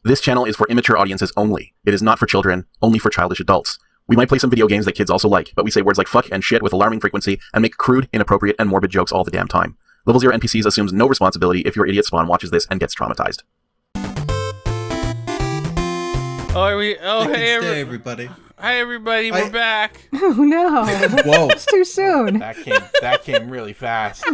This channel is for immature audiences only. It is not for children, only for childish adults. We might play some video games that kids also like, but we say words like fuck and shit with alarming frequency and make crude, inappropriate, and morbid jokes all the damn time. Level 0 NPCs assumes no responsibility if your idiot spawn watches this and gets traumatized. Hey everybody. Hi everybody, we're back. Oh no. Whoa. It's too soon. That came really fast.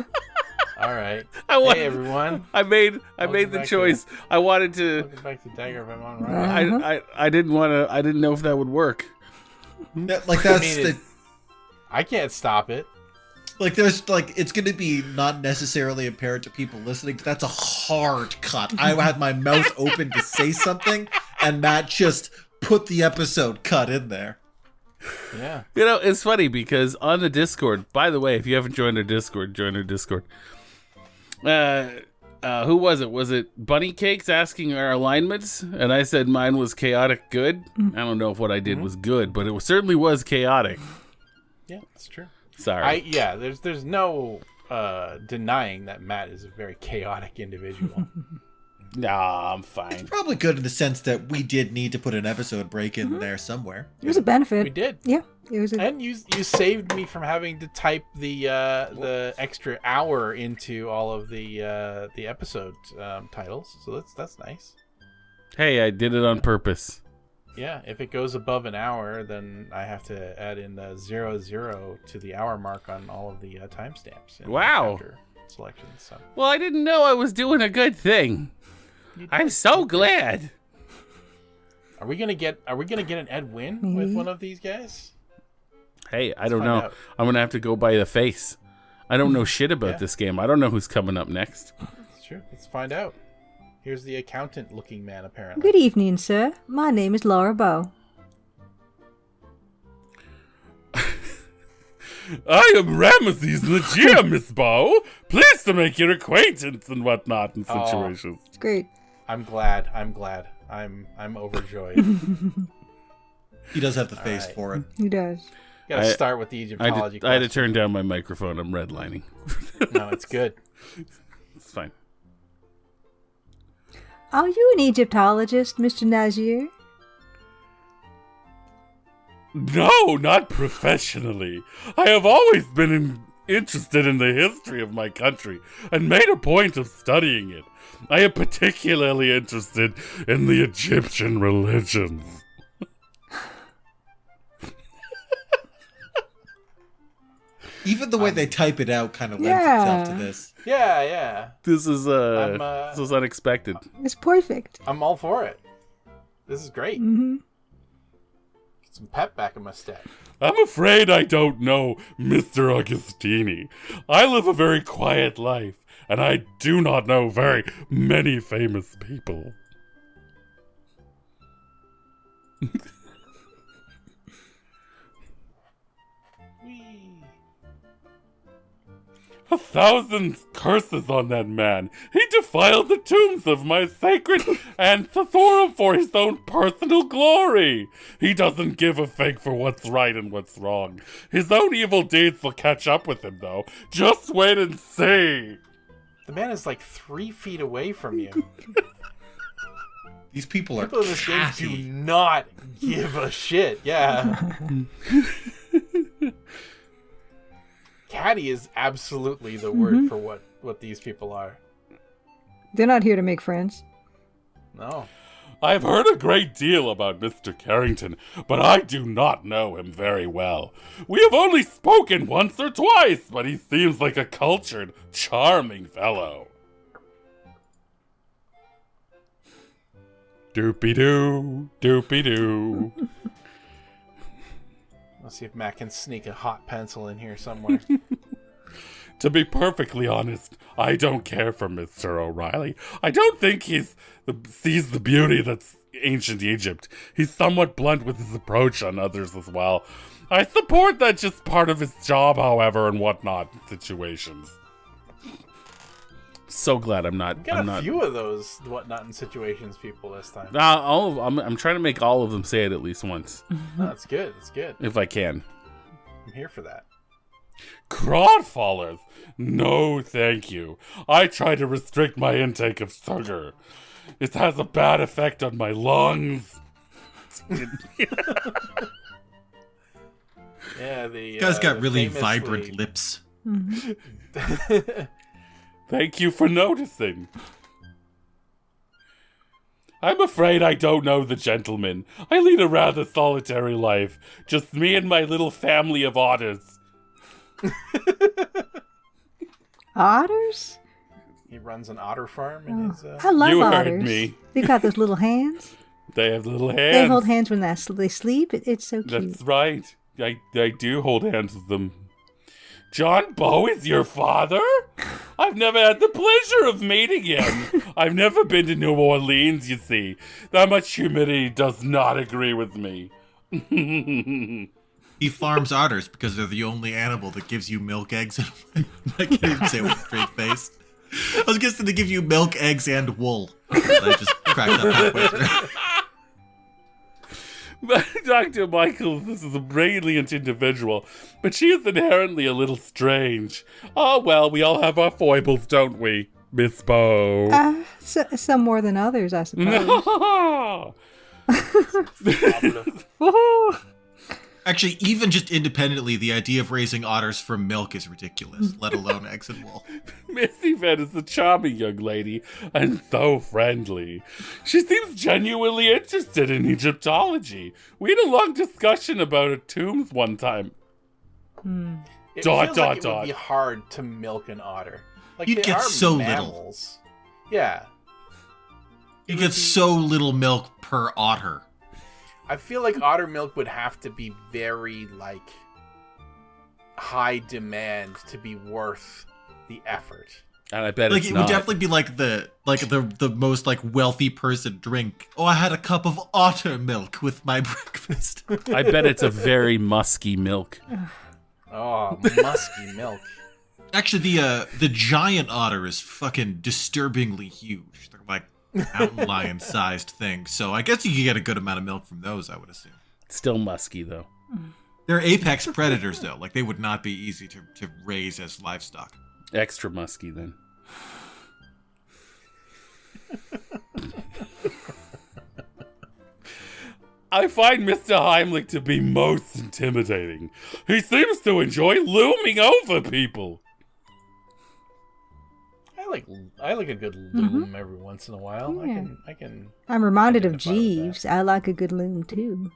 All right. Hey everyone. I made the choice. I wanted to. Welcome back to Dagger of Amon Ra. I didn't know if that would work. Yeah, I can't stop it. It's going to be not necessarily apparent to people listening. That's a hard cut. I had my mouth open to say something, and Matt just put the episode cut in there. Yeah. You know, it's funny because on the Discord, by the way, if you haven't joined our Discord, join our Discord. Who was it? Was it Bunny Cakes asking our alignments? And I said mine was chaotic good. I don't know if what I did was good, but it certainly was chaotic. Yeah, that's true. Sorry. There's no denying that Matt is a very chaotic individual. Nah, I'm fine. It's probably good in the sense that we did need to put an episode break in there somewhere. It was a benefit. We did. Yeah. It was and you saved me from having to type the extra hour into all of the episode titles. So that's nice. Hey, I did it on purpose. Yeah, if it goes above an hour, then I have to add in 00 to the hour mark on all of the timestamps. Wow. Selections. So. Well, I didn't know I was doing a good thing. I'm so glad. Are we gonna get an Ed Wynn with one of these guys? Hey, I don't know. I'm gonna have to go by the face. I don't know shit about this game. I don't know who's coming up next. That's true. Let's find out. Here's the accountant-looking man, apparently. Good evening, sir. My name is Laura Bow. I am Ramesses Legia, Miss Bow. Pleased to make your acquaintance and whatnot in situations. It's great. I'm glad. I'm overjoyed. He does have the face for it. He does. You gotta start with the Egyptology I had to turn down my microphone. I'm redlining. No, it's good. It's fine. Are you an Egyptologist, Mr. Nazir? No, not professionally. I have always been interested in the history of my country and made a point of studying it. I am particularly interested in the Egyptian religions. Even the way they type it out kind of lends itself to this. Yeah. This is this was unexpected. It's perfect. I'm all for it. This is great. Mm-hmm. Get some pep back in my step. I'm afraid I don't know Mr. Augustini. I live a very quiet life, and I do not know very many famous people. 1,000 curses on that man. He defiled the tombs of my sacred Anthorum for his own personal glory. He doesn't give a fig for what's right and what's wrong. His own evil deeds will catch up with him, though. Just wait and see. The man is like 3 feet away from you. These people in this game do not give a shit. Yeah. Catty is absolutely the word for what these people are. They're not here to make friends. No. I've heard a great deal about Mr. Carrington, but I do not know him very well. We have only spoken once or twice, but he seems like a cultured, charming fellow. Doopy-doo, doopy-doo. Let's see if Matt can sneak a hot pencil in here somewhere. To be perfectly honest, I don't care for Mr. O'Reilly. I don't think he sees the beauty that's ancient Egypt. He's somewhat blunt with his approach on others as well. I support that's just part of his job, however, and whatnot situations. So glad I'm not. Got a few of those whatnot in situations people this time. I'm trying to make all of them say it at least once. No, that's good. It's good. If I can. I'm here for that. Crawdfallers? No, thank you. I try to restrict my intake of sugar. It has a bad effect on my lungs. Yeah, the You guys got really famously- vibrant lips. Thank you for noticing. I'm afraid I don't know the gentleman. I lead a rather solitary life. Just me and my little family of otters. Otters? He runs an otter farm in his. I love You heard otters. me. They got those little hands. They have little hands. They hold hands when they sleep. It's so cute. That's right. I do hold hands with them. John Bow is your father? I've never had the pleasure of meeting him. I've never been to New Orleans, you see. That much humidity does not agree with me. He farms otters because they're the only animal that gives you milk, eggs, and I can't even say it with a straight face. I was guessing to give you milk, eggs, and wool. I just cracked up halfway through. Dr. Michael, this is a brilliant individual, but she is inherently a little strange. Oh, well, we all have our foibles, don't we, Miss Bow? Some more than others, I suppose. No. Woohoo! Actually, even just independently, the idea of raising otters from milk is ridiculous, let alone eggs and wool. Miss Yvette is a charming young lady and so friendly. She seems genuinely interested in Egyptology. We had a long discussion about her tombs one time. It Dot, feels dot, like it dot. would be hard to milk an otter. Like You'd they get are so little. mammals. Yeah, You get so little milk per otter. I feel like otter milk would have to be very like high demand to be worth the effort. And I bet Like it's it not. would definitely be like the most like wealthy person drink. Oh, I had a cup of otter milk with my breakfast. I bet it's a very musky milk. Oh, musky milk. Actually, the giant otter is fucking disturbingly huge. They're like mountain lion sized things. So I guess you could get a good amount of milk from those, I would assume. Still musky, though. They're apex predators though. Like they would not be easy to raise as livestock. Extra musky, then. I find Mr. Heimlich to be most intimidating. He seems to enjoy looming over people. I like a good loom every once in a while. Yeah. I can. I'm reminded of Identify with that. Jeeves. I like a good loom, too.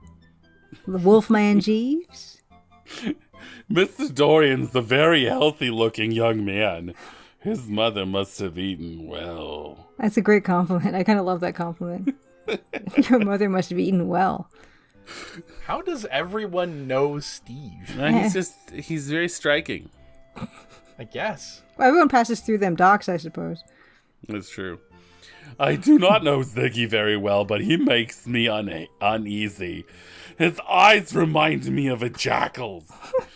The Wolfman Jeeves. Mr. Dorian's a very healthy-looking young man. His mother must have eaten well. That's a great compliment. I kind of love that compliment. Your mother must have eaten well. How does everyone know Steve? He's very striking. I guess. Well, everyone passes through them docks, I suppose. That's true. I do not know Ziggy very well, but he makes me uneasy. His eyes remind me of a jackal's.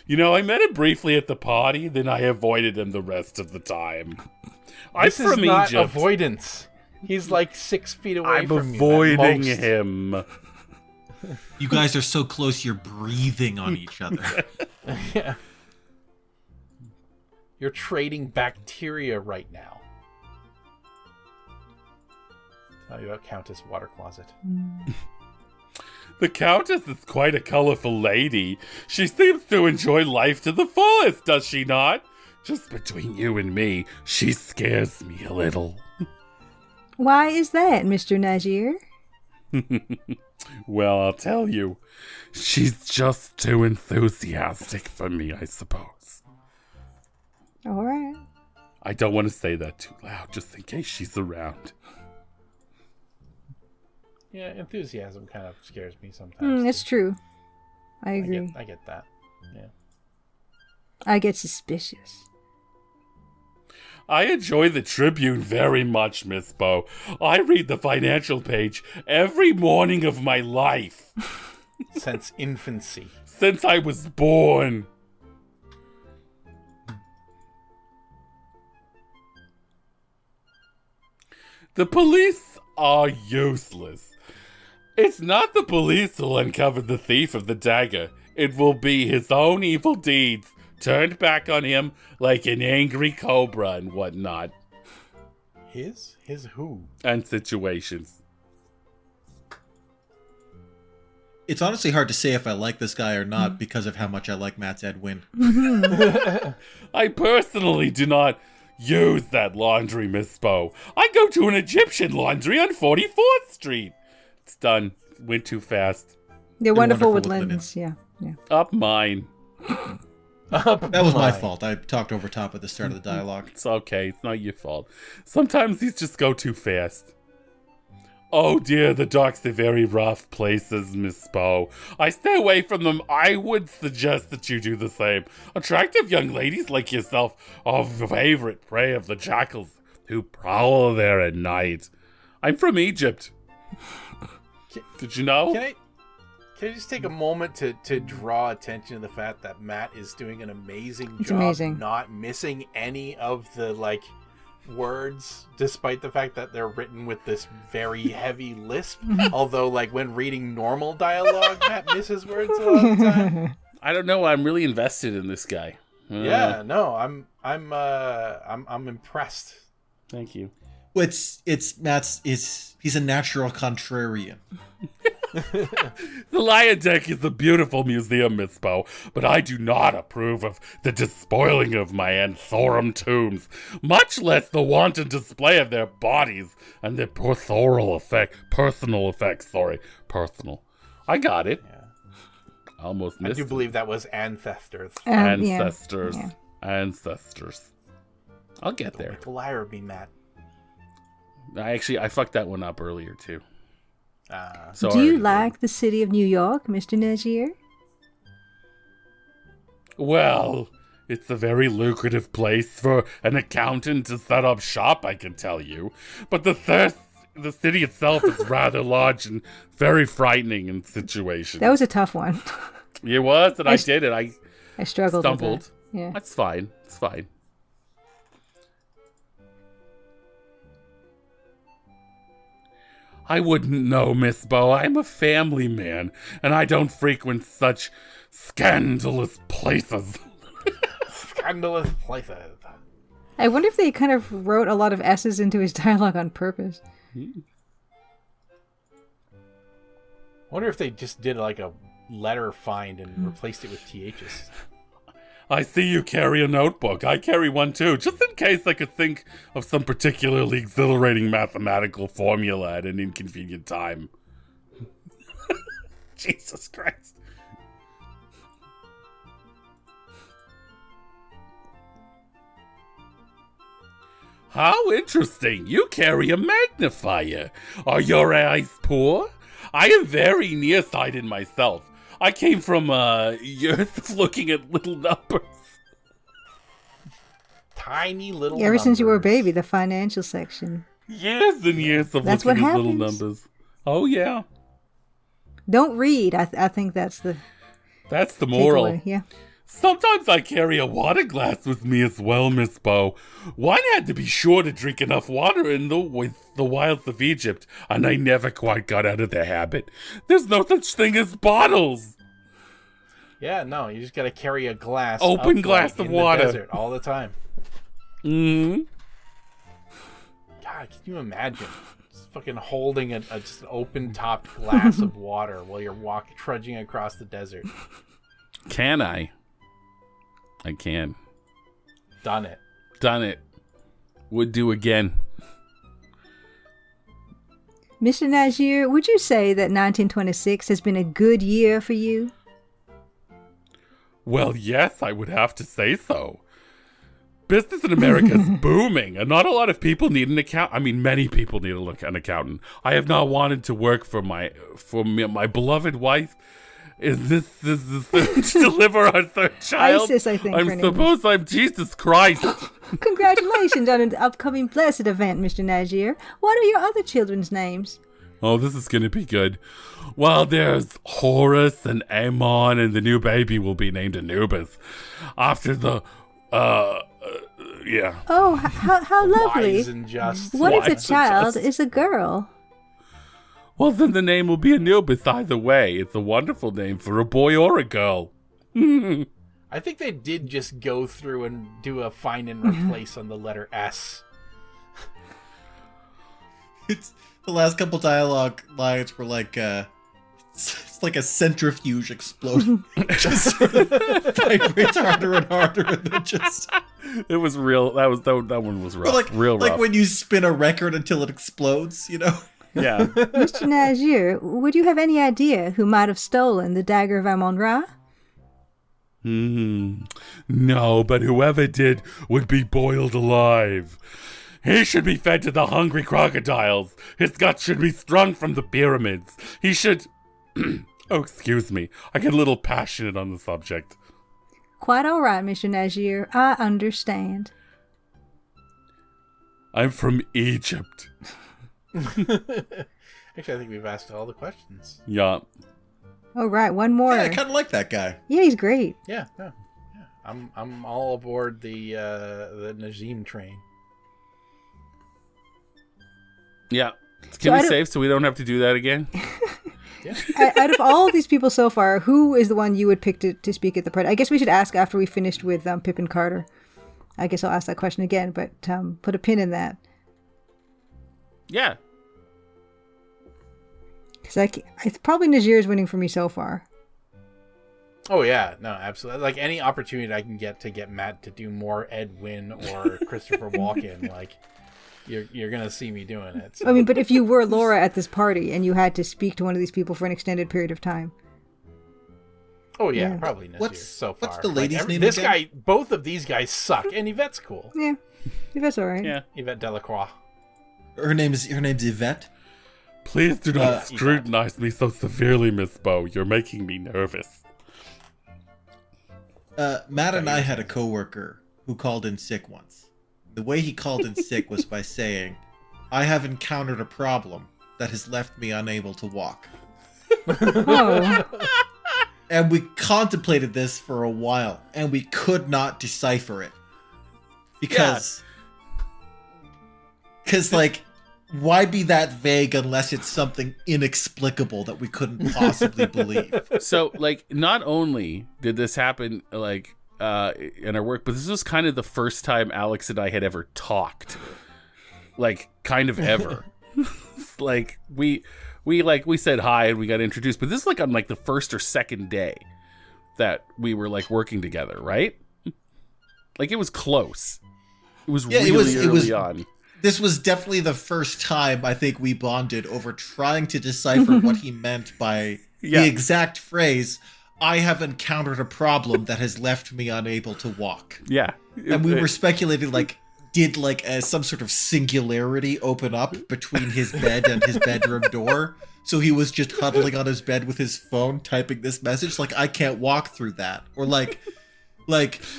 You know, I met him briefly at the party, then I avoided him the rest of the time. This is not Egypt. avoidance. He's like 6 feet away I'm from avoiding you. at most. him. You guys are so close, you're breathing on each other. Yeah. You're trading bacteria right now. Tell you about Countess Water Closet. The Countess is quite a colorful lady. She seems to enjoy life to the fullest, does she not? Just between you and me, she scares me a little. Why is that, Mr. Nazir? Well, I'll tell you. She's just too enthusiastic for me, I suppose. All right. I don't want to say that too loud, just in case she's around. Yeah, enthusiasm kind of scares me sometimes. It's true. I agree. I get that. Yeah. I get suspicious. I enjoy the Tribune very much, Miss Bow. I read the financial page every morning of my life. Since infancy. Since I was born. The police are useless. It's not the police who'll uncover the thief of the dagger. It will be his own evil deeds turned back on him like an angry cobra and whatnot. His His who? And situations. It's honestly hard to say if I like this guy or not because of how much I like Matt's Ed Wynn. I personally do not use that laundry, Miss Bow. I go to an Egyptian laundry on 44th Street. It's done. Went too fast. They're wonderful with linens. linens. Yeah, yeah. Up mine. That was my fault. I talked over top at the start of the dialogue. It's okay. It's not your fault. Sometimes these just go too fast. Oh dear, the docks are very rough places, Miss Bow. I stay away from them. I would suggest that you do the same. Attractive young ladies like yourself are favorite prey of the jackals who prowl there at night. I'm from Egypt. Did you know? Can I just take a moment to draw attention to the fact that Matt is doing an amazing job amazing. not missing any of the words, despite the fact that they're written with this very heavy lisp. Although, when reading normal dialogue, Matt misses words a lot of the time. I don't know. I'm really invested in this guy. Yeah, no, I'm impressed. Thank you. Well, he's a natural contrarian. The Lion Deck is a beautiful museum, Miss Bow, but I do not approve of the despoiling of my Anthorum tombs, much less the wanton display of their bodies and their personal effects. Personal. I got it. Yeah. I almost I missed do it. believe that was ancestors. Ancestors. Yeah. Ancestors. I'll get there. Don't lie me, Matt. I fucked that one up earlier, too. Do you like the city of New York, Mr. Nazier? Well, it's a very lucrative place for an accountant to set up shop, I can tell you. But the city itself is rather large and very frightening in situations. That was a tough one. It was, and I did it. I struggled stumbled. with that. Yeah. That's fine. It's fine. I wouldn't know, Miss Bow. I'm a family man, and I don't frequent such scandalous places. Scandalous places. I wonder if they kind of wrote a lot of S's into his dialogue on purpose. I wonder if they just did a letter find and replaced it with THs. I see you carry a notebook. I carry one too, just in case I could think of some particularly exhilarating mathematical formula at an inconvenient time. Jesus Christ. How interesting. You carry a magnifier. Are your eyes poor? I am very nearsighted myself. I came from Earth looking at little numbers. Tiny little Ever since you were a numbers. baby, the financial section. Years and years of That's looking what at little happens. numbers. Oh, yeah. Don't read. I think that's the That's the moral. takeaway. Yeah. Sometimes I carry a water glass with me as well, Miss Bow. One had to be sure to drink enough water with the wilds of Egypt, and I never quite got out of the habit. There's no such thing as bottles. Yeah, no, you just gotta carry a glass. Open up, glass of in water. The desert all the time. Mm-hmm. God, can you imagine? Just fucking holding just an open-topped glass of water while you're trudging across the desert. Can I? I can. Done it. Done it. Would do again. Mr. Nazier, would you say that 1926 has been a good year for you? Well, yes, I would have to say so. Business in America is booming, and not a lot of people need an accountant. I mean, many people need an accountant. I have not wanted to work for my beloved wife. Is this to deliver our third child? Isis, I think. I'm supposed I'm Jesus Christ. Congratulations on an upcoming blessed event, Mr. Nazier. What are your other children's names? Oh, this is going to be good. Well, there's Horus and Amon, and the new baby will be named Anubis. After the, yeah. Oh, how lovely. Wise and just. What if Wise the and child just. is a girl? Well, then the name will be Anubis either way. It's a wonderful name for a boy or a girl. I think they did just go through and do a find and replace on the letter S. It's the last couple dialogue lines were like, it's like a centrifuge exploding. Just sort of vibrates harder and harder, and then just. It was real. That one was rough. Like, real rough. Like when you spin a record until it explodes, you know? Yeah. Mr. Nazir, would you have any idea who might have stolen the Dagger of Amon Ra? No, but whoever did would be boiled alive. He should be fed to the hungry crocodiles. His guts should be strung from the pyramids. He should... Oh, excuse me. I get a little passionate on the subject. Quite all right, Mr. Nazir. I understand. I'm from Egypt. Actually, I think we've asked all the questions. Yeah. All right, one more. Yeah, I kind of like that guy. Yeah, he's great. Yeah. I'm all aboard the Najim train. Yeah. Can we save so we don't have to do that again? Yeah. Out of all of these people so far, who is the one you would pick to speak at the party? I guess we should ask after we finished with Pip and Carter. I guess I'll ask that question again, but put a pin in that. Yeah. Because it's probably Nazir's winning for me so far. Oh yeah, no, absolutely. Like any opportunity I can get to get Matt to do more Ed Wynn or Christopher Walken, like you're gonna see me doing it. So. I mean, but if you were Laura at this party and you had to speak to one of these people for an extended period of time. Oh yeah, probably Nazir so far. What's the lady's name This again? guy, both of these guys suck, and Yvette's cool. Yeah, Yvette's all right. Yeah. Yvette Delacroix. Her name's Yvette. Please do not scrutinize me so severely, Miss Bow. You're making me nervous. Matt and I had a coworker who called in sick once. The way he called in sick was by saying, "I have encountered a problem that has left me unable to walk." Oh. And we contemplated this for a while, and we could not decipher it. Because, like, why be that vague unless it's something inexplicable that we couldn't possibly believe? So, like, not only did this happen, like, in our work, but this was kind of the first time Alex and I had ever talked. Like, kind of ever. Like, we said hi and we got introduced, but this is like on like the first or second day that we were like working together, right? Like it was close. It was really early on. This was definitely the first time I think we bonded over trying to decipher what he meant by the exact phrase, "I have encountered a problem that has left me unable to walk." Yeah. And we were speculating, like, did like some sort of singularity open up between his bed and his bedroom door? So he was just huddling on his bed with his phone, typing this message, like, "I can't walk through that." Or like,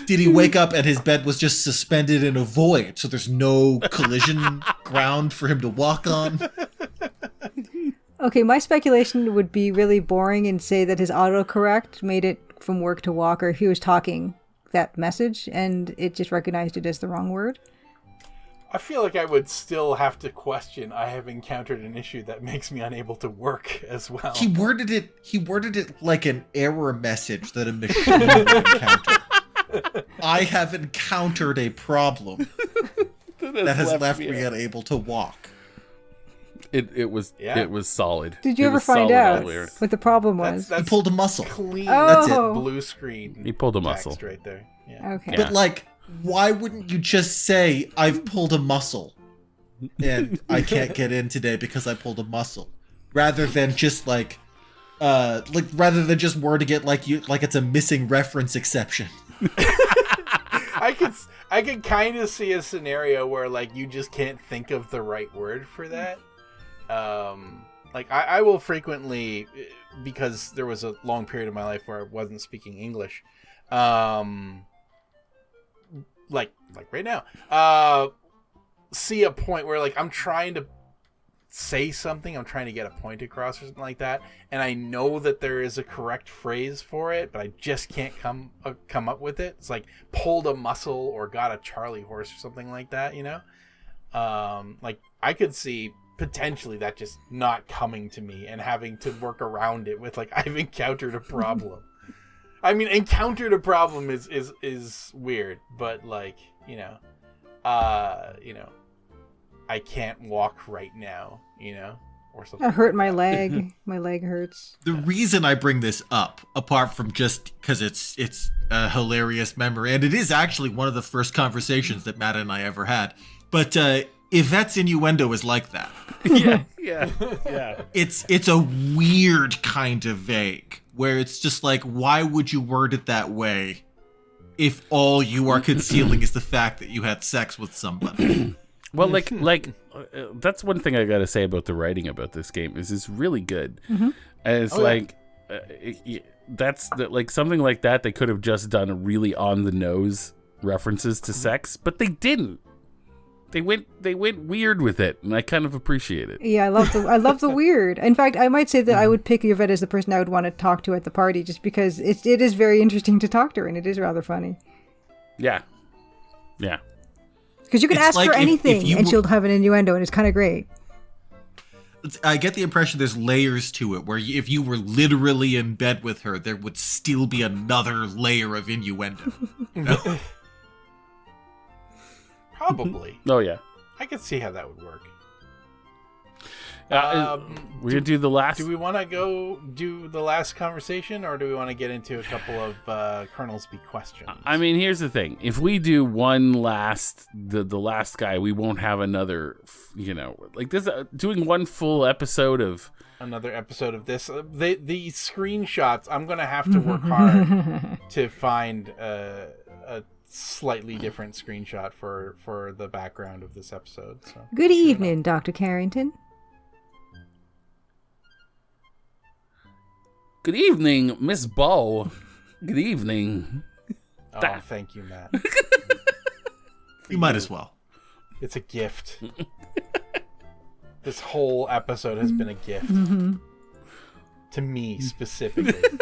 did he wake up and his bed was just suspended in a void, so there's no collision ground for him to walk on? Okay, my speculation would be really boring and say that his autocorrect made it from work to walk, or he was talking that message and it just recognized it as the wrong word. I feel like I would still have to question, "I have encountered an issue that makes me unable to work" as well. He worded it like an error message that a machine would encounter. "I have encountered a problem that has left me unable to walk." It was solid. Did you It ever was find solid out all the way. what the problem was? That's He pulled a muscle. clean. Oh. That's it. Blue screen. He pulled a text muscle. right there. Yeah. Okay. But like, why wouldn't you just say, "I've pulled a muscle and I can't get in today because I pulled a muscle," rather than just rather than just wording it like it's a missing reference exception. I could kind of see a scenario where like you just can't think of the right word for that. Like I will frequently, because there was a long period of my life where I wasn't speaking English, like right now, see a point where like I'm trying to say something, I'm trying to get a point across or something like that, and I know that there is a correct phrase for it, but I just can't come up with it. It's like pulled a muscle or got a Charlie horse or something like that, you know? Like I could see potentially that just not coming to me and having to work around it with like, "I've encountered a problem." I mean, encountered a problem is weird, but like, I can't walk right now, or something. I hurt my leg. My leg hurts. The reason I bring this up, apart from just because it's a hilarious memory, and it is actually one of the first conversations that Matt and I ever had, but Yvette's innuendo is like that. Yeah. It's a weird kind of vague, where it's just like, why would you word it that way if all you are concealing is the fact that you had sex with somebody? Well, that's one thing I gotta say about the writing about this game is it's really good. Mm-hmm. And it's that's something like that. They could have just done really on the nose references to sex, but they didn't. They went weird with it, and I kind of appreciate it. Yeah, I love the weird. In fact, I might say that I would pick Yvette as the person I would want to talk to at the party, just because it is very interesting to talk to her, and it is rather funny. Yeah. Because you can ask her anything, and she'll have an innuendo, and it's kind of great. I get the impression there's layers to it, where if you were literally in bed with her, there would still be another layer of innuendo. Probably. Oh yeah. I could see how that would work. We're gonna do the last. Do we want to go do the last conversation, or do we want to get into a couple of Colonel's Bequestions? I mean, here's the thing: if we do one last, the last guy, we won't have another. Like this, doing one full episode of another episode of this. The screenshots. I'm gonna have to work hard to find a slightly different screenshot for the background of this episode. So. Good evening, Dr. Carrington. Good evening, Miss Bow. Good evening. Oh, thank you, Matt. You might as well. It's a gift. This whole episode has been a gift. Mm-hmm. To me, specifically.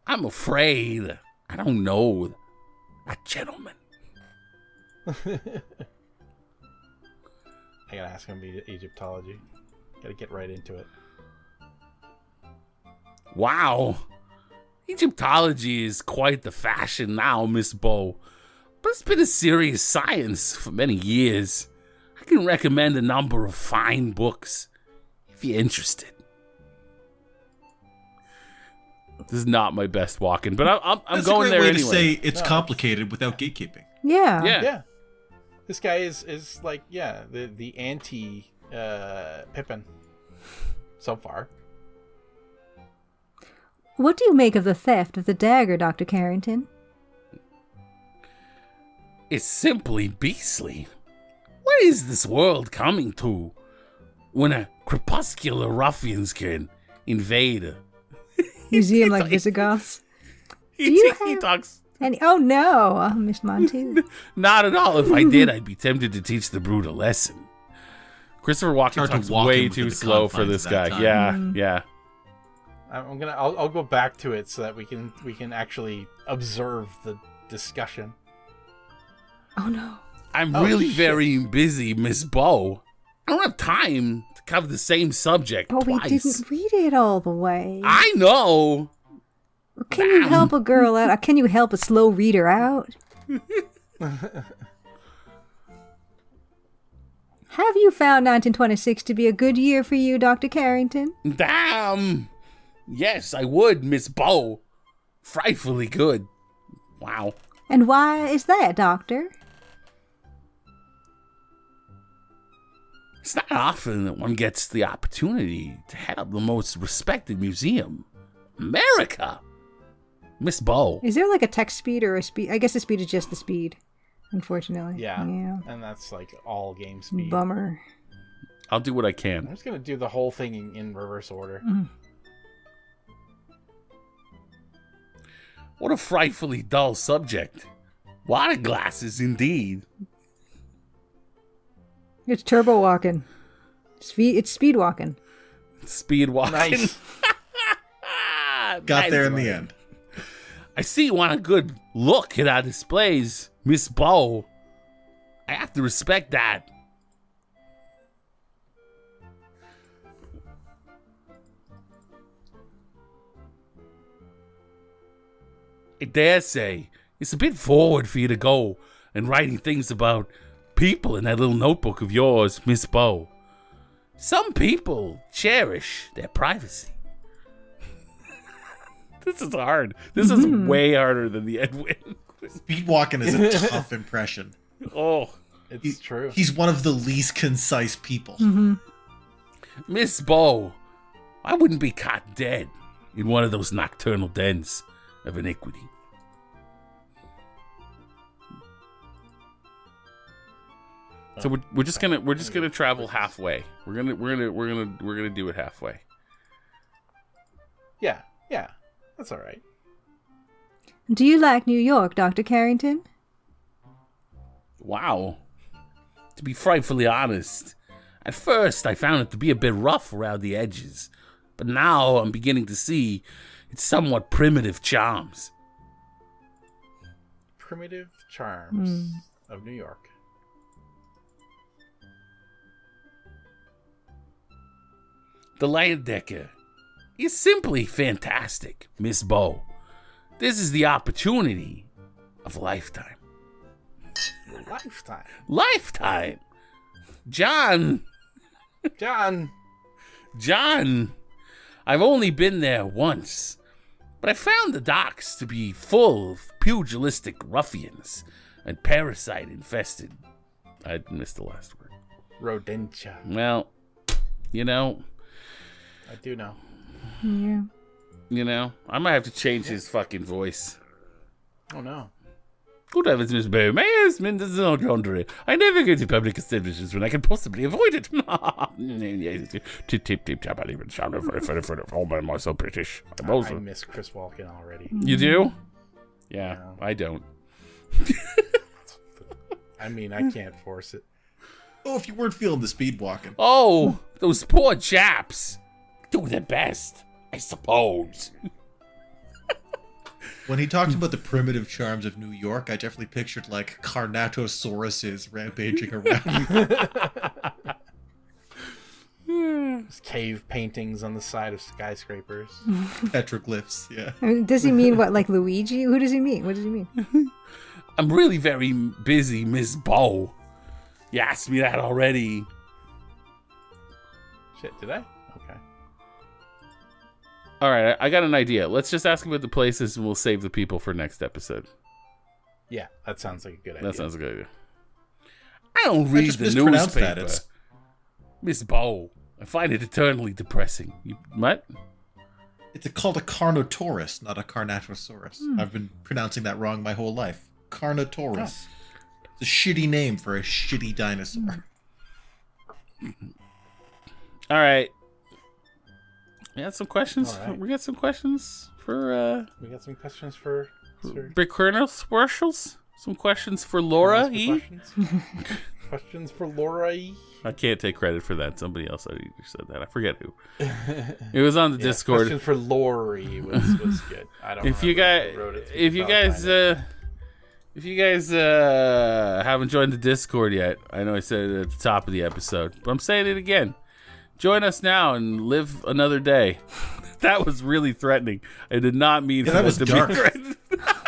I'm afraid. I don't know. A gentleman. I gotta ask him about Egyptology. Gotta get right into it. Wow. Egyptology is quite the fashion now, Miss Bow. But it's been a serious science for many years. I can recommend a number of fine books if you're interested. This is not my best walking, but I'm going there anyway. That's a great way to say it's complicated without gatekeeping. Yeah. This guy is like, the anti Pippin so far. What do you make of the theft of the dagger, Dr. Carrington? It's simply beastly. What is this world coming to when a crepuscular ruffians can invade? Museum like Visigoths? He talks. Oh no, Miss Montu. Not at all. If I did, I'd be tempted to teach the brute a lesson. Christopher Walken talks way too slow for this guy. Yeah. I'll go back to it so that we can actually observe the discussion. Oh no. I'm really very busy, Miss Bow. I don't have time to cover the same subject But twice. we didn't read it all the way. I know. Can you help a girl out? Can you help a slow reader out? Have you found 1926 to be a good year for you, Dr. Carrington? Damn. Yes, I would, Miss Bow. Frightfully good. Wow. And why is that, Doctor? It's not often that one gets the opportunity to head up the most respected museum. America! Miss Bow. Is there like a text speed or a speed? I guess the speed is just the speed, unfortunately. Yeah. And that's like all game speed. Bummer. I'll do what I I'm can. just going to do the whole thing in reverse order. What a frightfully dull subject. Water glasses, indeed. It's turbo walking. It's speed walking. Speed walking. Nice. Got there in the end. I see you want a good look at our displays, Miss Bow. I have to respect that. I dare say it's a bit forward for you to go and writing things about people in that little notebook of yours, Miss Bow. Some people cherish their privacy. This is hard. This is way harder than the Edwin. Speedwalking is a tough impression. Oh, It's true. He's one of the least concise people. Miss Bow, I wouldn't be caught dead in one of those nocturnal dens of iniquity. So we're just gonna travel halfway. We're gonna do it halfway. Yeah. That's all right. Do you like New York, Dr. Carrington? Wow. To be frightfully honest, at first I found it to be a bit rough around the edges, but now I'm beginning to see its somewhat primitive charms. Primitive charms of New York. The Landecker is simply fantastic, Miss Bow. This is the opportunity of a lifetime. Lifetime. Lifetime! John, I've only been there once, but I found the docks to be full of pugilistic ruffians and parasite-infested. I missed the last word. Rodentia. Well, you know, I do know. Yeah. I might have to change his fucking voice. Oh no. Good heavens, Miss Bow. My husband is not laundry. I never go to public establishments when I can possibly avoid it. Tip, tip, tip, tap. I even sound all by myself British. I miss Chris Walken already. You do? Yeah, I don't. I mean, I can't force it. Oh, if you weren't feeling the speed walking. Oh, those poor chaps. Do their best, I suppose. When he talked about the primitive charms of New York, I definitely pictured like Carnatosauruses rampaging around. Just cave paintings on the side of skyscrapers. Petroglyphs, yeah. I mean, does he mean what, like Luigi? Who does he mean? What does he mean? I'm really very busy, Miss Bow. You asked me that already. Shit, did I? Okay. All right, I got an idea. Let's just ask about the places and we'll save the people for next episode. Yeah, that sounds like a good idea. That sounds a good idea. I don't read just the mispronounced newspaper. that. It's- Miss Bow, I find it eternally depressing. You what? It's called a Carnotaurus, not a Carnatosaurus. I've been pronouncing that wrong my whole life. Carnotaurus. It's a shitty name for a shitty dinosaur. All right. We got some questions. All right. We got some questions for We got some questions for Bequestions. Some questions for Laura-y. Questions for Laura-y. I can't take credit for that. Somebody else already said that. I forget who. It was on the Discord. Question for Laur-y was good. I don't If you remember guys, who wrote it, if you guys haven't joined the Discord yet, I know I said it at the top of the episode, but I'm saying it again. Join us now and live another day. That was really threatening. I did not mean for that that was to dark. be threatening.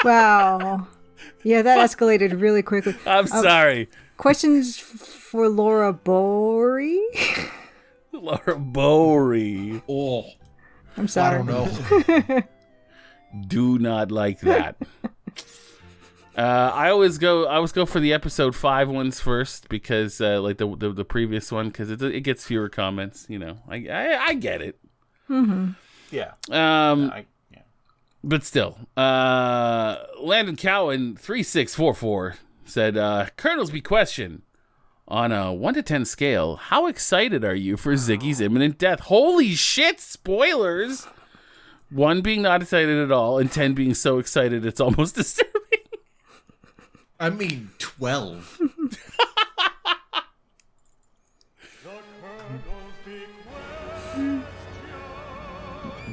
Wow. Yeah, that escalated really quickly. I'm sorry. Questions for Laura Bow? Laura Bow. Oh, I'm I sorry. don't know. Do not like that. I always go for the episode 5 ones first because like the previous one because it gets fewer comments. You know, I get it. Mm-hmm. Yeah. Yeah. But still, Landon Cowan 3644 said, Colonel's Bequestion, on a 1 to 10 scale, how excited are you for Ziggy's imminent death? Holy shit! Spoilers. 1 being not excited at all, and 10 being so excited it's almost disturbing. I mean, 12.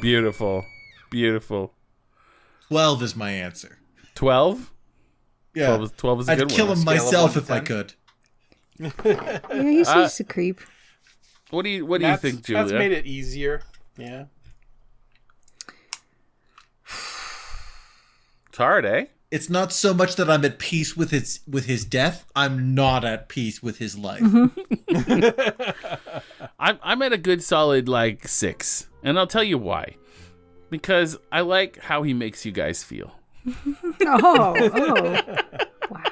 Beautiful. 12 is my answer. 12? Yeah. 12 is a I'd good kill one. him Scale of myself 1 to if I 10. could. Yeah, he's just a creep. What do you think, Julia? That's made it easier. Yeah. It's hard, eh? It's not so much that I'm at peace with his death. I'm not at peace with his life. I'm at a good solid 6, and I'll tell you why. Because I like how he makes you guys feel. Oh, wow.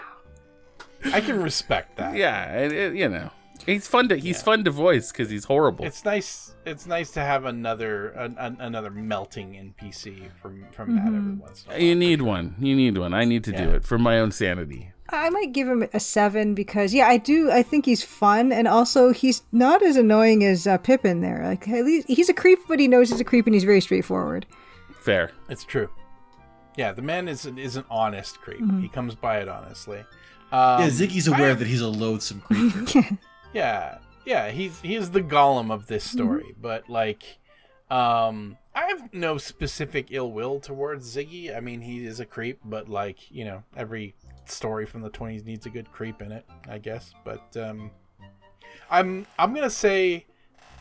I can respect that. Yeah, and he's fun to voice because he's horrible. It's nice. It's nice to have another melting NPC from that every once in a while. You need one. I need to do it for my own sanity. I might give him a 7 because, I think he's fun, and also he's not as annoying as Pippin there. At least he's a creep, but he knows he's a creep, and he's very straightforward. Fair. It's true. Yeah, the man is an honest creep. He comes by it honestly. Ziggy's aware that he's a loathsome creature. Yeah, he is the Gollum of this story, but I have no specific ill will towards Ziggy. I mean, he is a creep, but every story from the 20s needs a good creep in it, I guess. But I'm gonna say,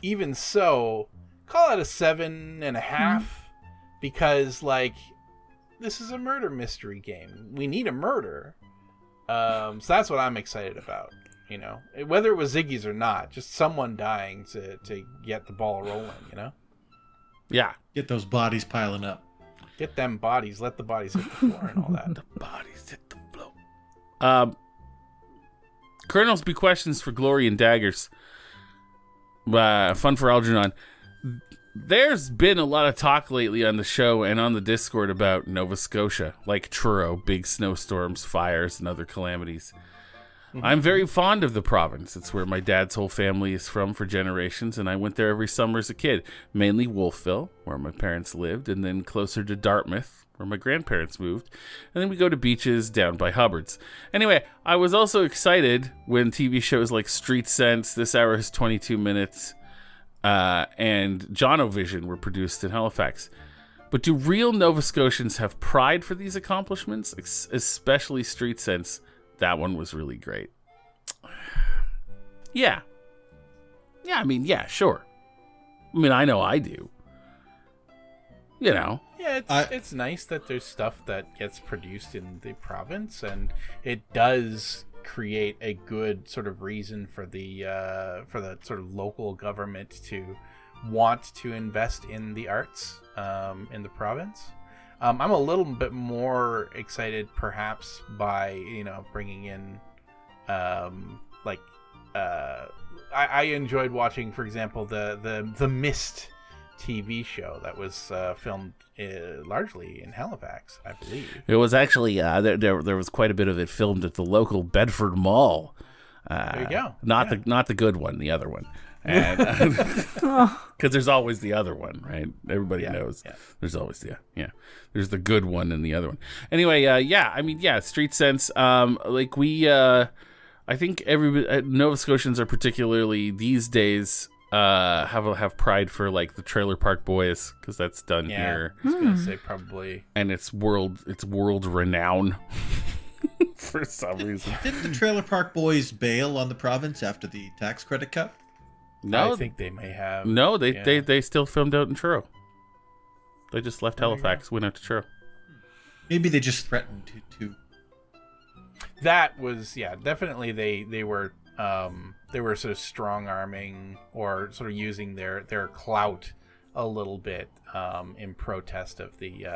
even so, call it a 7.5, because this is a murder mystery game. We need a murder, so that's what I'm excited about. Whether it was Ziggy's or not, just someone dying to get the ball rolling. Yeah. Get those bodies piling up. Get them bodies. Let the bodies hit the floor and all that. The bodies hit the floor. Colonel's Bequestions for Glory and Daggers. Fun for Algernon. There's been a lot of talk lately on the show and on the Discord about Nova Scotia, like Truro, big snowstorms, fires, and other calamities. I'm very fond of the province. It's where my dad's whole family is from for generations, and I went there every summer as a kid. Mainly Wolfville, where my parents lived, and then closer to Dartmouth, where my grandparents moved. And then we go to beaches down by Hubbard's. Anyway, I was also excited when TV shows like Street Sense, This Hour Is 22 Minutes, and Jonovision were produced in Halifax. But do real Nova Scotians have pride for these accomplishments, especially Street Sense? That one was really great. Yeah. Yeah, sure. I know I do. Yeah, it's nice that there's stuff that gets produced in the province, and it does create a good sort of reason for the sort of local government to want to invest in the arts in the province. I'm a little bit more excited, perhaps, by bringing in, I enjoyed watching, for example, the Mist TV show that was filmed largely in Halifax, I believe. It was actually there was quite a bit of it filmed at the local Bedford Mall. There you go. Not the good one, the other one. And because there's always the other one, right? Everybody knows there's always there's the good one and the other one. Anyway, Street Sense. I think Nova Scotians are particularly these days have pride for the Trailer Park Boys, because that's done here. I was gonna say probably, and it's world renown. For some reason, didn't the Trailer Park Boys bail on the province after the tax credit cut? No, I think they may have. No, they still filmed out in Truro. They just left Halifax, went out to Truro. Maybe they just threatened to. That was definitely they were sort of strong arming or sort of using their clout a little bit in protest of the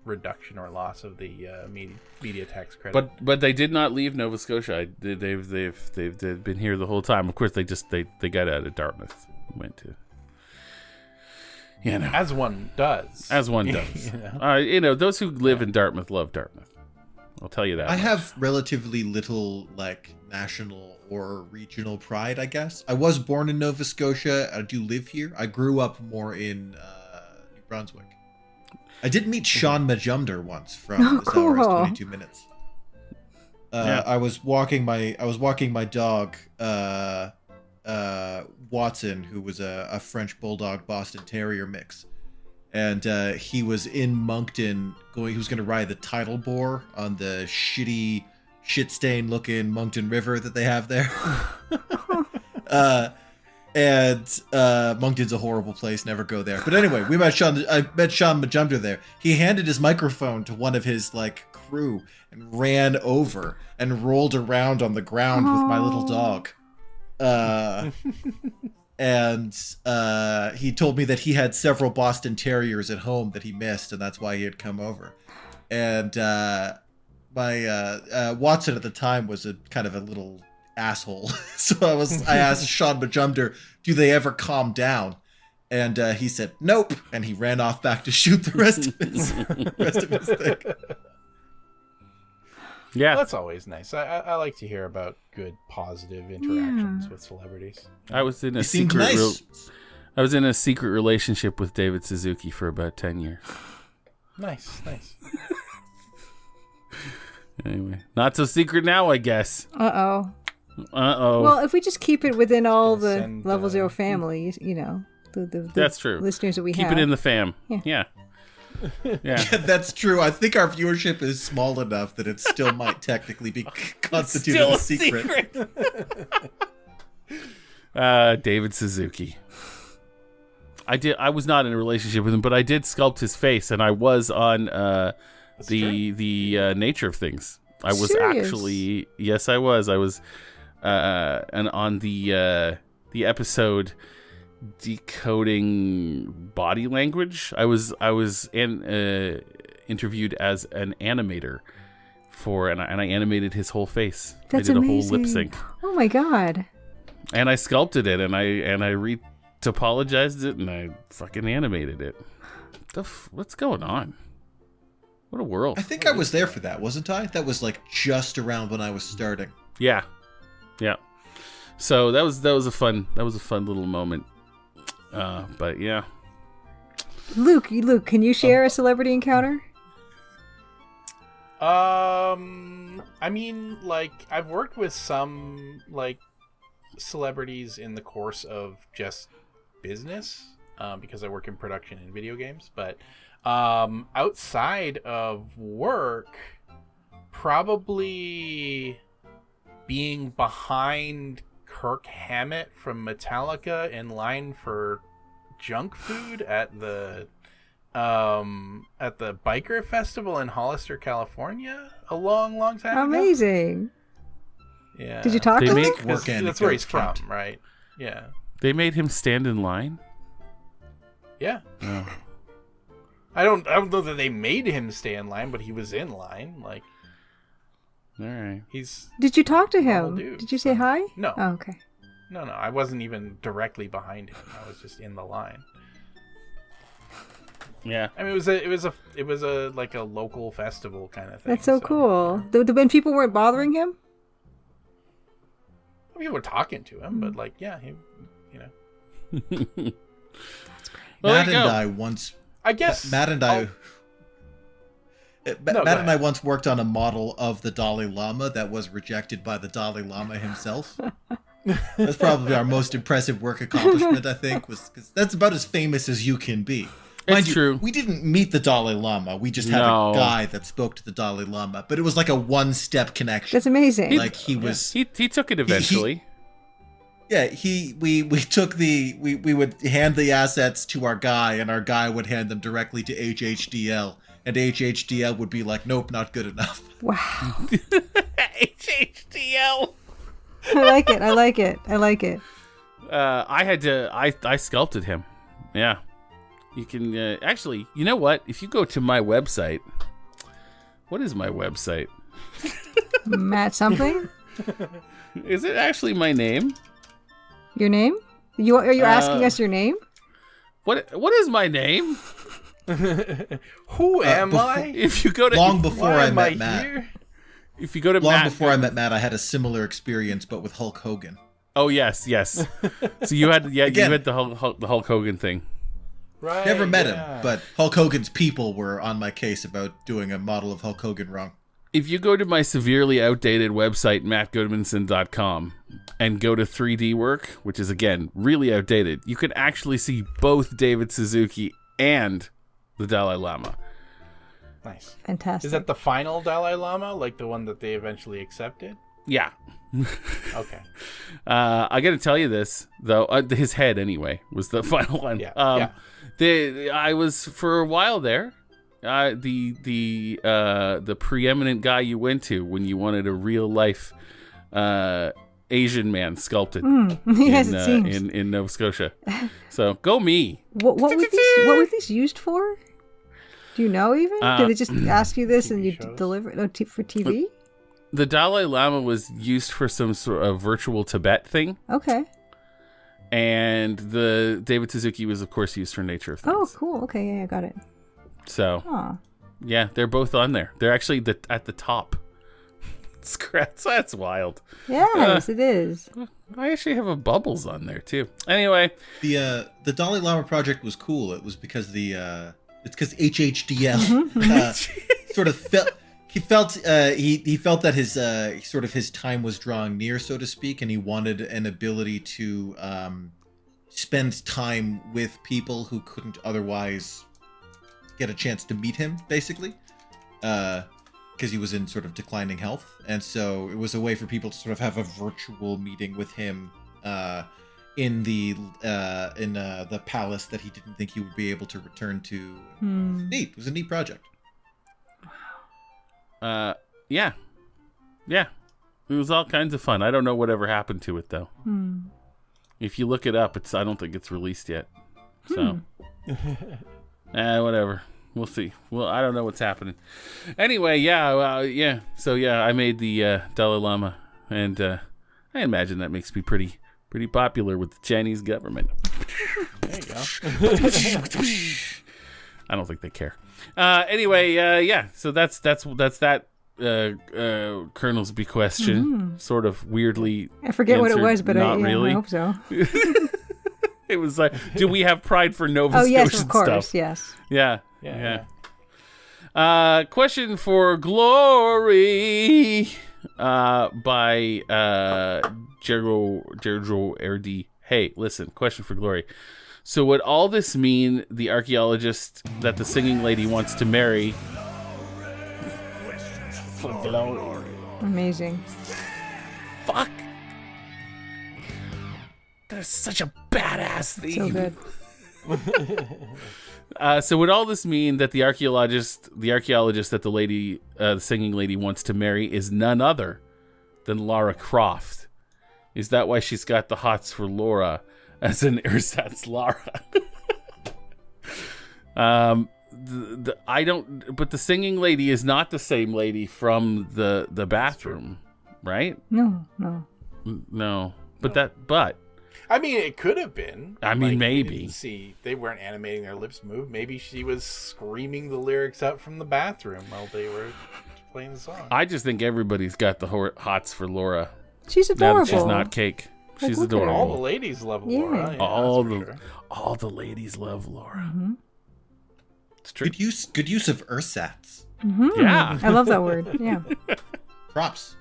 reduction or loss of the media tax credit. But they did not leave Nova Scotia. They've been here the whole time. Of course, they got out of Dartmouth, went to. As one does. As one does. Those who live in Dartmouth love Dartmouth. I'll tell you that. I have relatively little national or regional pride, I guess. I was born in Nova Scotia. I do live here. I grew up more in New Brunswick. I did meet Sean Majumder once from This Hour Is 22 Minutes. I was walking my dog, Watson, who was a French Bulldog Boston Terrier mix. And he was in Moncton he was going to ride the tidal bore on the shit-stained looking Moncton River that they have there. And Moncton's a horrible place. Never go there. But anyway, I met Sean Majumder there. He handed his microphone to one of his crew and ran over and rolled around on the ground with my little dog. And he told me that he had several Boston Terriers at home that he missed, and that's why he had come over. And my Watson at the time was a kind of a little asshole. So I asked Sean Majumder, do they ever calm down? And he said, nope. And he ran off back to shoot the rest of his thing. Yeah. Well, that's always nice. I like to hear about good, positive interactions with celebrities. I was in a seemed secret nice. I was in a secret relationship with David Suzuki for about 10 years. Nice. Anyway, not so secret now, I guess. Uh-oh. Uh-oh. Well, if we just keep it within all the Send, Level Zero families, the That's true. listeners that we Keep have. it in the fam. Yeah. Yeah, that's true. I think our viewership is small enough that it still might technically be constituted Still a secret. David Suzuki. I was not in a relationship with him, but I did sculpt his face, and I was on the Nature of Things. I was Serious? actually, yes, I was. I was and on the episode decoding body language. I was interviewed as an animator and I animated his whole face. That's I did amazing. a whole lip sync. Oh my god. And I sculpted it, and I re-topologized it, and I fucking animated it. What's going on? What a world! I think I was there for that, wasn't I? That was just around when I was starting. Yeah. So that was a fun little moment. But yeah. Luke, can you share a celebrity encounter? I mean, I've worked with some celebrities in the course of just business, because I work in production in video games, but outside of work, probably being behind Kirk Hammett from Metallica in line for junk food at the biker festival in Hollister, California, a long time ago. Amazing. Yeah. Did you talk to him? That's where he's from, right? Yeah. They made him stand in line? Yeah. Oh. I don't know that they made him stay in line, but he was in line. All right. He's Did you talk to normal him? dude, Did you say hi? No. Oh, okay. No, I wasn't even directly behind him. I was just in the line. Yeah. I mean, it was a a local festival kind of thing. That's so cool. When people weren't bothering him? We were talking to him, but he, Well, Matt there you and go. I once. I guess Matt and I'll- I. go Matt and I ahead. once worked on a model of the Dalai Lama that was rejected by the Dalai Lama himself. That's probably our most impressive work accomplishment, I think, because that's about as famous as you can be. Mind you, true. we didn't meet the Dalai Lama. We just had No. a guy that spoke to the Dalai Lama, but it was like a one-step connection. That's amazing. He was. He took it eventually. Yeah, we took we would hand the assets to our guy, and our guy would hand them directly to HHDL, and HHDL would be like, nope, not good enough. Wow. HHDL. I like it. I sculpted him. Yeah. You can actually, you know what? If you go to my website, what is my website? Matt something? Is it actually my name? Your name? Are you asking us your name? What is my name? Who am I? If you go to Long before Why I am met I Matt. here? if you go to Long Matt, before I met Matt, I had a similar experience, but with Hulk Hogan. Oh yes. So you had Again. you had the Hulk Hogan thing. Right. Never met yeah. him, but Hulk Hogan's people were on my case about doing a model of Hulk Hogan wrong. If you go to my severely outdated website, mattgoodmanson.com, and go to 3D work, which is, again, really outdated, you can actually see both David Suzuki and the Dalai Lama. Nice. Fantastic. Is that the final Dalai Lama, like the one that they eventually accepted? Yeah. Okay. I got to tell you this though. His head, anyway, was the final one. Yeah. I was for a while there. The preeminent guy you went to when you wanted a real life Asian man sculpted Yes, it seems. in Nova Scotia. So go me. What were these used for? Do you know even? Did they just ask you this and you deliver it for TV? The Dalai Lama was used for some sort of virtual Tibet thing. Okay. And the David Suzuki was, of course, used for Nature of Things. Oh, cool. Okay, yeah, I got it. So, yeah, they're both on there. They're actually at the top. That's wild. Yes, it is. I actually have a Bubbles on there too. Anyway, The Dalai Lama project was cool. It was because it's because HHDL sort of felt. He felt that his time was drawing near, so to speak, and he wanted an ability to spend time with people who couldn't otherwise get a chance to meet him, basically, because he was in sort of declining health, and so it was a way for people to sort of have a virtual meeting with him in the palace that he didn't think he would be able to return to. Neat. It was a neat project. yeah. It was all kinds of fun. I don't know whatever happened to it though. If you look it up, I don't think it's released yet. So, whatever. We'll see. Well, I don't know what's happening. Anyway, yeah. So yeah, I made the Dalai Lama, and I imagine that makes me pretty popular with the Chinese government. There you go. I don't think they care. Anyway, yeah. So that's that Colonel's Bequestion, sort of weirdly. I forget what it was, but not really. I hope so. It was like, do we have pride for Nova Scotian yes, of course, stuff? yes. Yeah. Yeah. Question for Glory by Jerjo RD. Hey, listen, question for Glory. So would all this mean the archaeologist that the singing lady wants to marry? For Glory. Amazing. Fuck. That is such a badass theme. So good. So would all this mean that the archaeologist that the singing lady wants to marry is none other than Lara Croft? Is that why she's got the hots for Laura, as in ersatz Lara? I don't. But the singing lady is not the same lady from the bathroom, right? No. No. But. I mean, it could have been. I mean, maybe. See, they weren't animating their lips move. Maybe she was screaming the lyrics out from the bathroom while they were playing the song. I just think everybody's got the hots for Laura. She's Now adorable. that she's not cake. She's look at her. All adorable. the ladies love Yeah. Laura. Yeah, all that's for the sure. all the ladies love Laura. Mm-hmm. It's true. Good use of ersatz. Yeah. I love that word. Yeah. Props.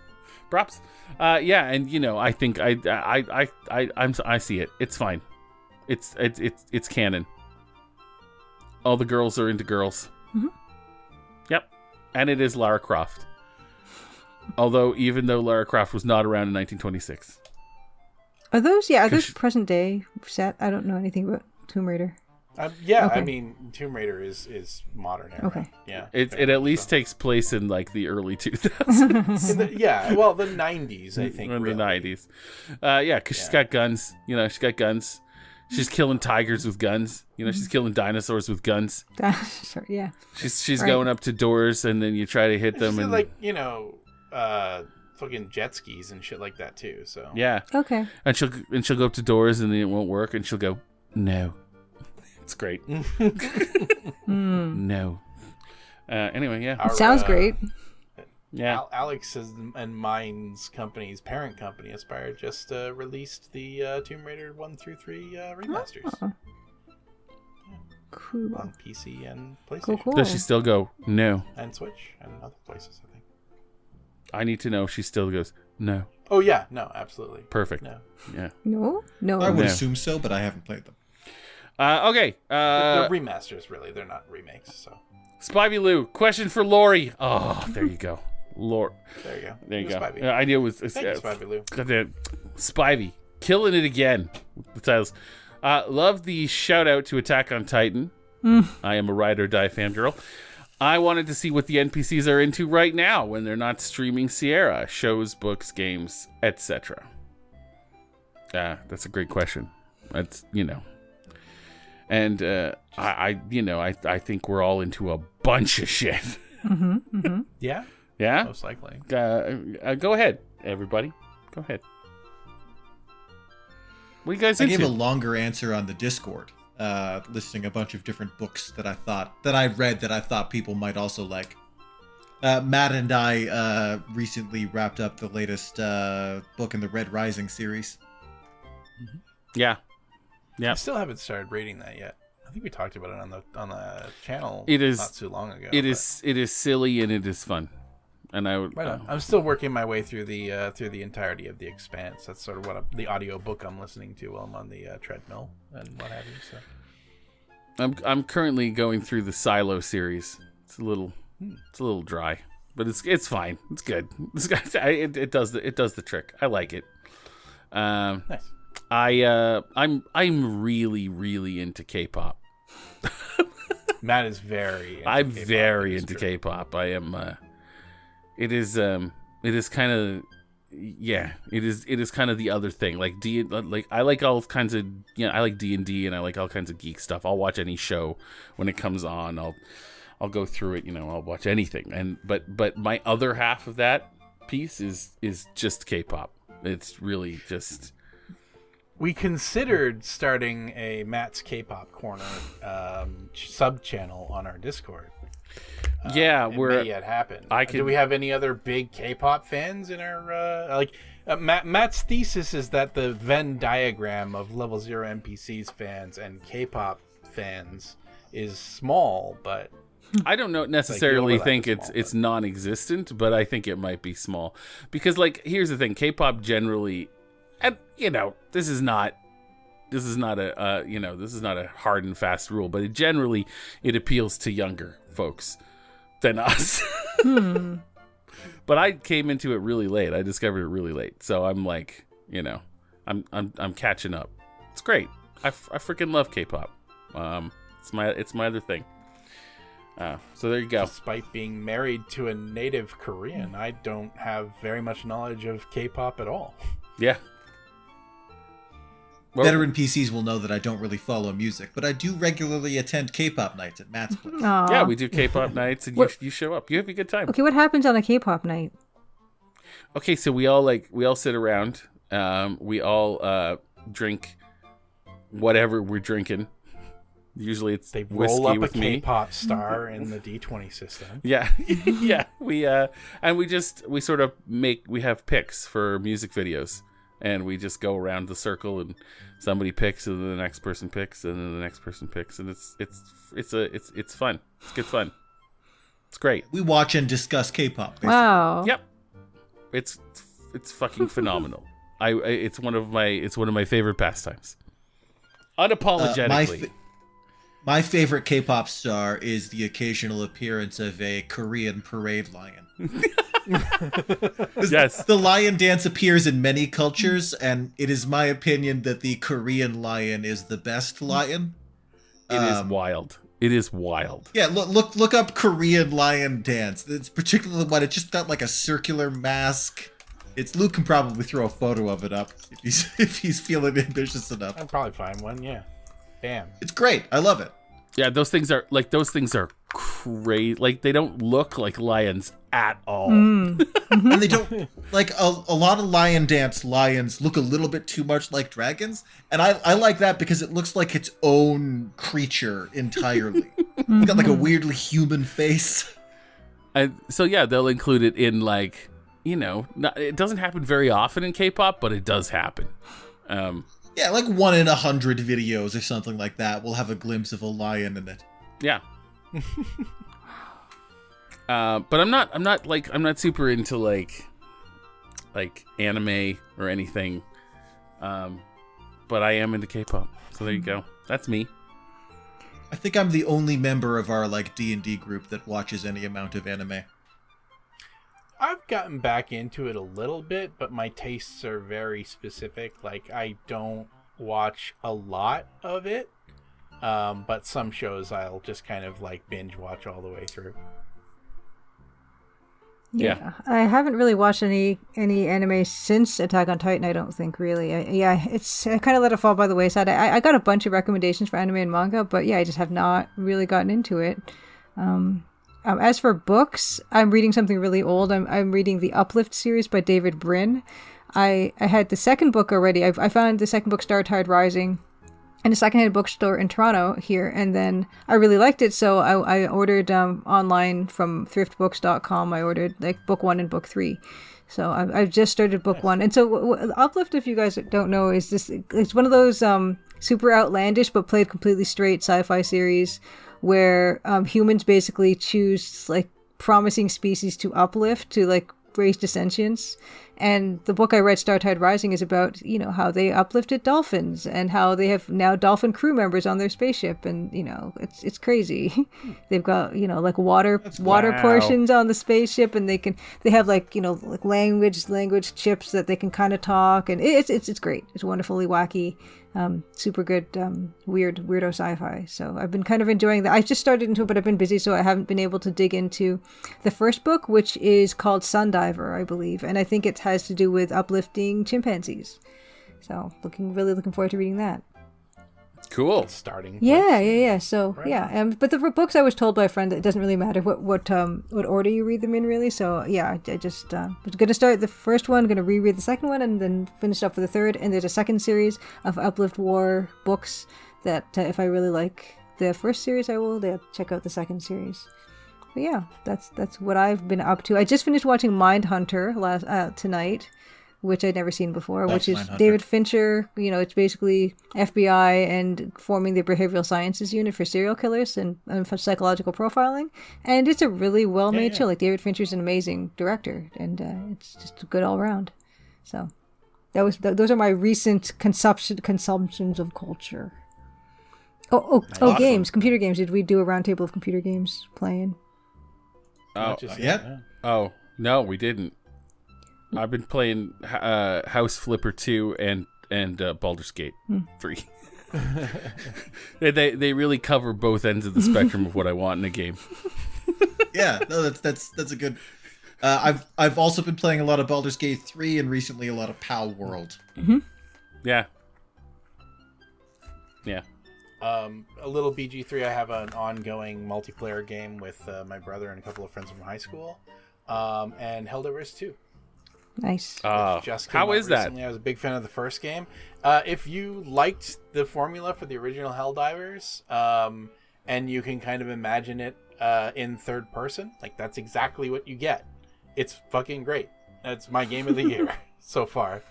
Props. Yeah, and I think I see it. It's fine. It's canon. All the girls are into girls. Mm-hmm. Yep. And it is Lara Croft. Although, even though Lara Croft was not around in 1926. Are those present day set? I don't know anything about Tomb Raider. Yeah, Okay. I mean, Tomb Raider is modern era. Okay. Yeah. It very at much least so. takes place in like the early 2000s. Well, the 90s, I think. In really. the 90s. Yeah, because she's got guns. She's got guns. She's killing tigers with guns. She's killing dinosaurs with guns. Sorry, yeah. She's Right. going up to doors and then you try to hit them. She's And like, fucking jet skis and shit like that too. So yeah, Okay. and she'll go up to doors and then it won't work and she'll go no. It's great. No. Anyway, yeah, Our, Sounds great. yeah. Alex's and mine's company's parent company, Aspire, just released the Tomb Raider 1 through 3 remasters Oh. Cool. on PC and PlayStation Cool. Does she still go no? and Switch and other places, I think. I need to know if she still goes no. Oh yeah, no, absolutely. Perfect. No. Yeah. No. I would No. assume so, but I haven't played them. Okay. They're remasters, really. They're not remakes. So Spivey Lou, question for Laur-y. Oh, there you go. Lord. There you go. There you go. Spivey. I knew it was Thank you, Spivey Lou. Spivey. Killing it again with the titles. Love the shout out to Attack on Titan. I am a ride or die fangirl. I wanted to see what the NPCs are into right now when they're not streaming Sierra, shows, books, games, etc. That's a great question. That's, and I think we're all into a bunch of shit. Yeah? Yeah? Most likely. Go ahead, everybody. Go ahead. What are you guys I into? gave a longer answer on the Discord, listing a bunch of different books that I read that I thought people might also like. Matt and I recently wrapped up the latest book in the Red Rising series. Yeah. I still haven't started reading that yet. I think we talked about it on the channel not too long ago. It is silly and it is fun. And I would I'm still working my way through the entirety of The Expanse. That's sort of what the audio book I'm listening to while I'm on the treadmill and what have you. So I'm currently going through the Silo series. It's a little dry, but it's fine. It's good. It does the trick. I like it. nice. I'm really, really into K-pop. Matt is very into I'm K-pop. very into K-pop. I am it is kind of it is kind of the other thing. Like I like all kinds of I like D&D and I like all kinds of geek stuff. I'll watch any show when it comes on. I'll go through it, I'll watch anything. And but my other half of that piece is just K-pop. It's really just. We considered starting a Matt's K-pop corner sub channel on our Discord. Yeah, it where may yet happen. do we have any other big K-pop fans in our Matt's thesis is that the Venn diagram of Level 0 NPCs fans and K-pop fans is small, but I don't necessarily think it's non-existent, but I think it might be small because here's the thing: K-pop generally, and this is not a hard and fast rule, but it appeals to younger folks than us. But I came into it really late. I discovered it really late, so I'm I'm catching up. It's great. I freaking love K-pop. It's my other thing. So there you go. Despite being married to a native Korean, I don't have very much knowledge of K-pop at all. Yeah. Veteran PCs will know that I don't really follow music, but I do regularly attend K-pop nights at Matt's place. Aww. Yeah, we do K-pop nights, and you show up. You have a good time. Okay, what happens on a K-pop night? Okay, so we all sit around. We all drink whatever we're drinking. Usually it's They whiskey roll up with a me. K-pop star in the D20 system. Yeah, yeah. We have picks for music videos, and we just go around the circle, and somebody picks, and then the next person picks, and then the next person picks, and it's fun. It's good fun. It's great. We watch and discuss K-pop. Basically. Wow. Yep. It's fucking phenomenal. It's one of my favorite pastimes. Unapologetically. My favorite K-pop star is the occasional appearance of a Korean parade lion. Yes. The lion dance appears in many cultures, and it is my opinion that the Korean lion is the best lion. It is wild. It is wild. Yeah, look up Korean lion dance. It's particularly one. It just got like a circular mask. Luke can probably throw a photo of it up if he's feeling ambitious enough. I'll probably find one. Yeah. Bam. It's great. I love it. Yeah, those things are crazy. Like, they don't look like lions at all. And they don't like a lot of lion dance lions look a little bit too much like dragons, and I like that because it looks like its own creature entirely. It's got like a weirdly human face. And so yeah, they'll include it in it doesn't happen very often in K-pop, but it does happen. Yeah, like 1 in 100 videos or something like that will have a glimpse of a lion in it. Yeah. But I'm not super into like anime or anything. But I am into K-pop. So there you go. That's me. I think I'm the only member of our D&D group that watches any amount of anime. gotten back into it a little bit, but my tastes are very specific. Like, I don't watch a lot of it, but some shows I'll just kind of like binge watch all the way through. Yeah. I haven't really watched any anime since Attack on Titan, I don't think, really. I kind of let it fall by the wayside. I got a bunch of recommendations for anime and manga, but yeah, I just have not really gotten into it. As for books, I'm reading something really old. I'm reading the Uplift series by David Brin. I had the second book already. I found the second book, Star Tide Rising, in a secondhand bookstore in Toronto here, and then I really liked it, so I ordered online from thriftbooks.com. I ordered like book 1 and book 3. So I've just started book 1. And so Uplift, if you guys don't know, is this, it's one of those super outlandish but played completely straight sci-fi series where humans basically choose like promising species to uplift, to like raise descendants. And the book I read, Star Tide Rising, is about, you know, how they uplifted dolphins and how they have now dolphin crew members on their spaceship. And, you know, it's crazy. They've got, you know, like water portions on the spaceship, and they have like, you know, like language chips that they can kind of talk. And it's great. It's wonderfully wacky. Super good, weirdo sci-fi. So I've been kind of enjoying that. I just started into it, but I've been busy, so I haven't been able to dig into the first book, which is called Sundiver, I believe. And I think it has to do with uplifting chimpanzees. So really looking forward to reading that. Cool. Starting. Yeah. So Right. yeah, but the books, I was told by a friend that it doesn't really matter what order you read them in, really. So yeah, I just was gonna start the first one, gonna reread the second one, and then finish up with the third. And there's a second series of Uplift War books that if I really like the first series, I will check out the second series. But yeah, that's what I've been up to. I just finished watching Mindhunter tonight, which I'd never seen before, which is Mindhunter. David Fincher. You know, it's basically FBI and forming the behavioral sciences unit for serial killers and for psychological profiling. And it's a really well-made show. Like, David Fincher's an amazing director, and it's just good all around. So those are my recent consumptions of culture. Awesome. Games, computer games. Did we do a roundtable of computer games playing? Oh, Yeah. oh no, we didn't. I've been playing House Flipper 2 and Baldur's Gate 3. They really cover both ends of the spectrum of what I want in a game. Yeah, no, that's a good. I've also been playing a lot of Baldur's Gate 3 and recently a lot of Pal World. Mm-hmm. Yeah. A little BG3. I have an ongoing multiplayer game with my brother and a couple of friends from high school, and Helldivers 2. Nice. Just came how out is that? recently. I was a big fan of the first game. If you liked the formula for the original Helldivers, and you can kind of imagine it in third person, like, that's exactly what you get. It's fucking great. It's my game of the year so far,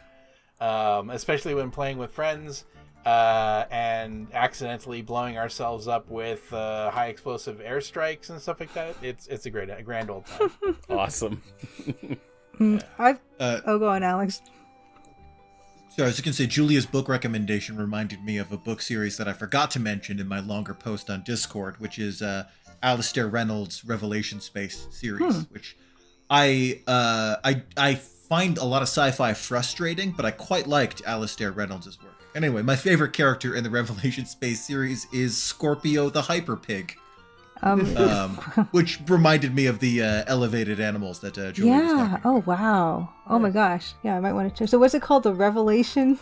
especially when playing with friends and accidentally blowing ourselves up with high explosive airstrikes and stuff like that. It's a grand old time. Awesome. Go on, Alex. So I was just going to say, Julia's book recommendation reminded me of a book series that I forgot to mention in my longer post on Discord, which is Alastair Reynolds' Revelation Space series, which I find a lot of sci-fi frustrating, but I quite liked Alastair Reynolds' work. Anyway, my favorite character in the Revelation Space series is Scorpio the Hyper Pig. Which reminded me of the elevated animals that Julia was talking about. Oh, wow. Oh, my gosh. Yeah, I might want to check. So what's it called? The Revelation?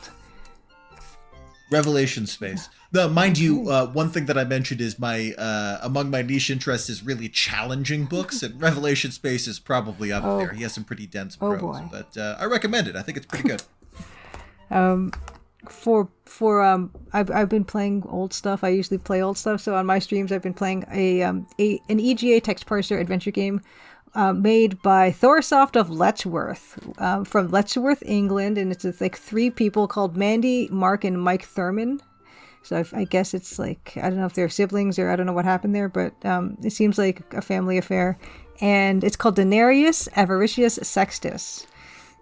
Revelation Space. Now, mind you, one thing that I mentioned is my among my niche interests is really challenging books, and Revelation Space is probably up there. He has some pretty dense prose, boy. but I recommend it. I think it's pretty good. I've been playing old stuff. I usually play old stuff. So on my streams, I've been playing an EGA text parser adventure game made by Thorsoft of Letchworth, from Letchworth, England, and it's like 3 people called Mandy, Mark, and Mike Thurman. So I guess it's like, I don't know if they're siblings or I don't know what happened there, but it seems like a family affair. And it's called Denarius Avaricius Sextus.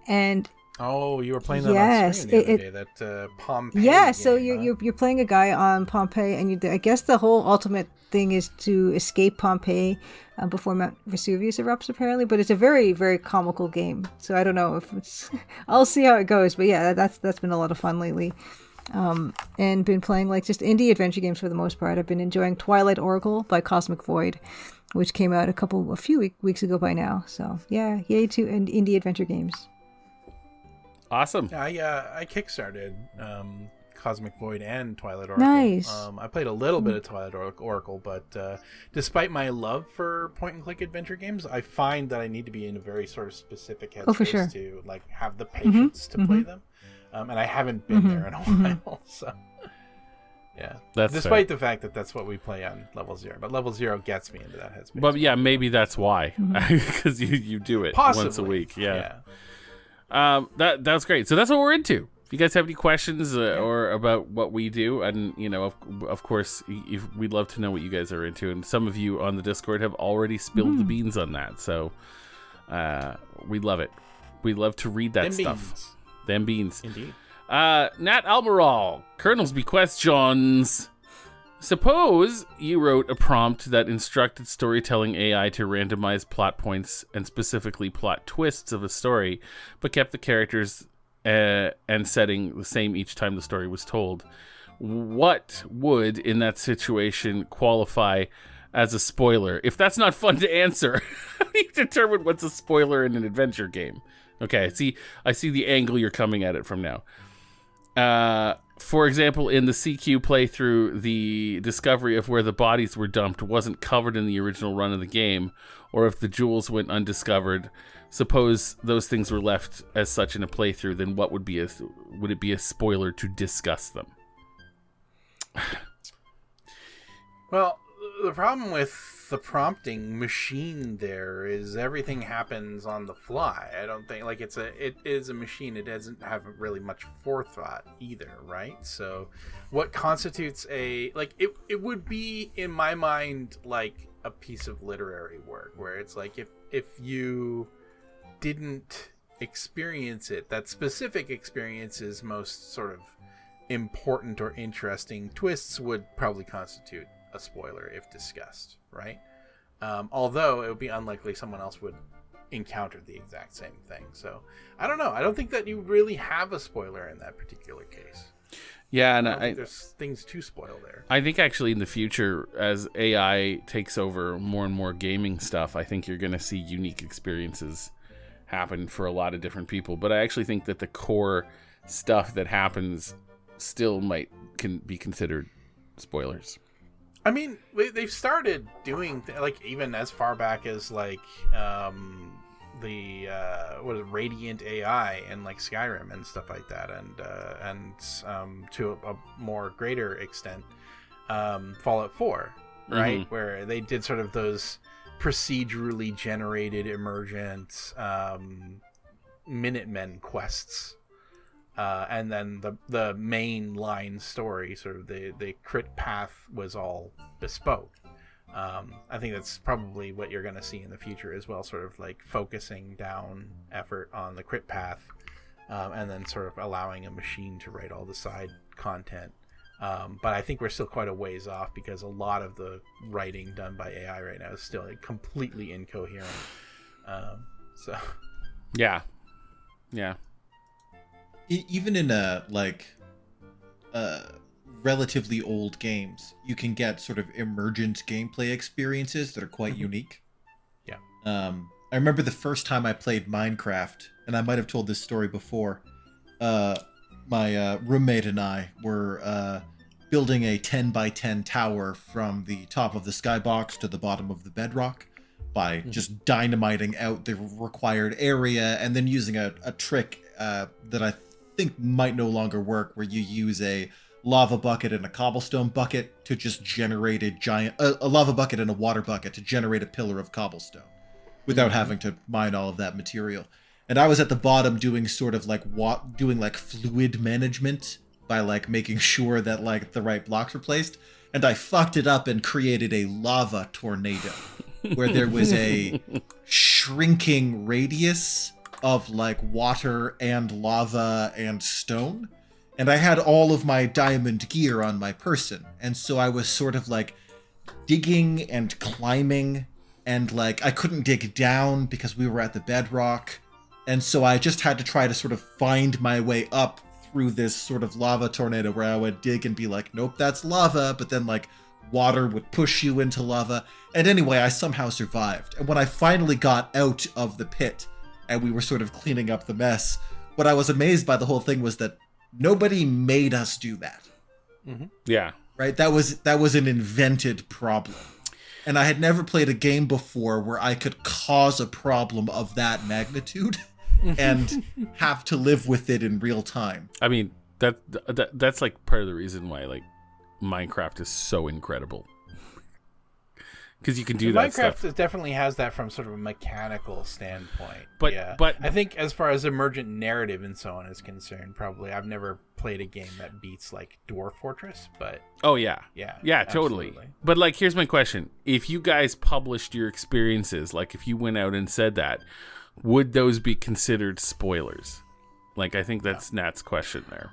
And Oh, you were playing that Yes, on stream the other day. That Pompeii. Yeah, so game, you're playing a guy on Pompeii, and I guess the whole ultimate thing is to escape Pompeii before Mount Vesuvius erupts, apparently. But it's a very, very comical game. So I don't know if it's. I'll see how it goes. But yeah, that's been a lot of fun lately, and been playing like just indie adventure games for the most part. I've been enjoying Twilight Oracle by Cosmic Void, which came out a few weeks ago by now. So yeah, yay to indie adventure games. Awesome. I kickstarted Cosmic Void and Twilight Oracle. Nice. I played a little bit of Twilight Oracle, but despite my love for point-and-click adventure games, I find that I need to be in a very sort of specific headspace for sure. to like have the patience to play them, and I haven't been there in a while. So yeah, despite the fact that that's what we play on Level 0, but Level 0 gets me into that headspace. But yeah, maybe that's why, because you do it Possibly. once a week. Yeah. That's great. So that's what we're into. If you guys have any questions or about what we do, and of course, we'd love to know what you guys are into. And some of you on the Discord have already spilled the beans on that. So we love it. We love to read that stuff. Them beans. Indeed. Nat Almiral, Colonel's Bequestions. Suppose you wrote a prompt that instructed storytelling AI to randomize plot points and specifically plot twists of a story, but kept the characters and setting the same each time the story was told. What would, in that situation, qualify as a spoiler? If that's not fun to answer, how do you determine what's a spoiler in an adventure game? Okay, I see the angle you're coming at it from now. For example, in the CQ playthrough, the discovery of where the bodies were dumped wasn't covered in the original run of the game, or if the jewels went undiscovered. Suppose those things were left as such in a playthrough, then what would it be a spoiler to discuss them? Well, the problem with the prompting machine there is everything happens on the fly. I don't think it is a machine. It doesn't have really much forethought either, right? So what constitutes it would be, in my mind, like a piece of literary work where it's like if you didn't experience it, that specific experience's most sort of important or interesting twists would probably constitute a spoiler if discussed, right? Although it would be unlikely someone else would encounter the exact same thing. So I don't know. I don't think that you really have a spoiler in that particular case. Yeah, and I don't think there's things to spoil there. I think actually in the future, as AI takes over more and more gaming stuff, I think you're going to see unique experiences happen for a lot of different people. But I actually think that the core stuff that happens still can be considered spoilers. I mean, they've started doing even as far back as Radiant AI and like Skyrim and stuff like that, and to a more greater extent, Fallout 4, right, where they did sort of those procedurally generated emergent Minutemen quests. And then the main line story, sort of the crit path, was all bespoke. I think that's probably what you're going to see in the future as well, sort of like focusing down effort on the crit path, and then sort of allowing a machine to write all the side content. But I think we're still quite a ways off because a lot of the writing done by AI right now is still completely incoherent. So yeah. Even in relatively old games, you can get sort of emergent gameplay experiences that are quite unique. Yeah. I remember the first time I played Minecraft, and I might have told this story before. My roommate and I were building a 10 by 10 tower from the top of the skybox to the bottom of the bedrock by just dynamiting out the required area, and then using a trick that I think might no longer work, where you use a lava bucket and a cobblestone bucket to just generate a lava bucket and a water bucket to generate a pillar of cobblestone without having to mine all of that material. And I was at the bottom doing sort of doing fluid management by making sure that the right blocks were placed, and I fucked it up and created a lava tornado where there was a shrinking radius of like water and lava and stone. And I had all of my diamond gear on my person. And so I was sort of like digging and climbing, and like I couldn't dig down because we were at the bedrock. And so I just had to try to sort of find my way up through this sort of lava tornado where I would dig and be like, nope, that's lava. But then like water would push you into lava. And anyway, I somehow survived. And when I finally got out of the pit and we were sort of cleaning up the mess, what I was amazed by the whole thing was that nobody made us do that. Mm-hmm. Yeah. Right? That was an invented problem. And I had never played a game before where I could cause a problem of that magnitude and have to live with it in real time. I mean, that's like part of the reason why like Minecraft is so incredible. Because you can do that Minecraft stuff. definitely has that from sort of a mechanical standpoint. But I think as far as emergent narrative and so on is concerned, probably I've never played a game that beats like Dwarf Fortress, but oh yeah, totally. absolutely. But like, here's my question: if you guys published your experiences, like if you went out and said that, would those be considered spoilers? Like, I think that's Nat's question there.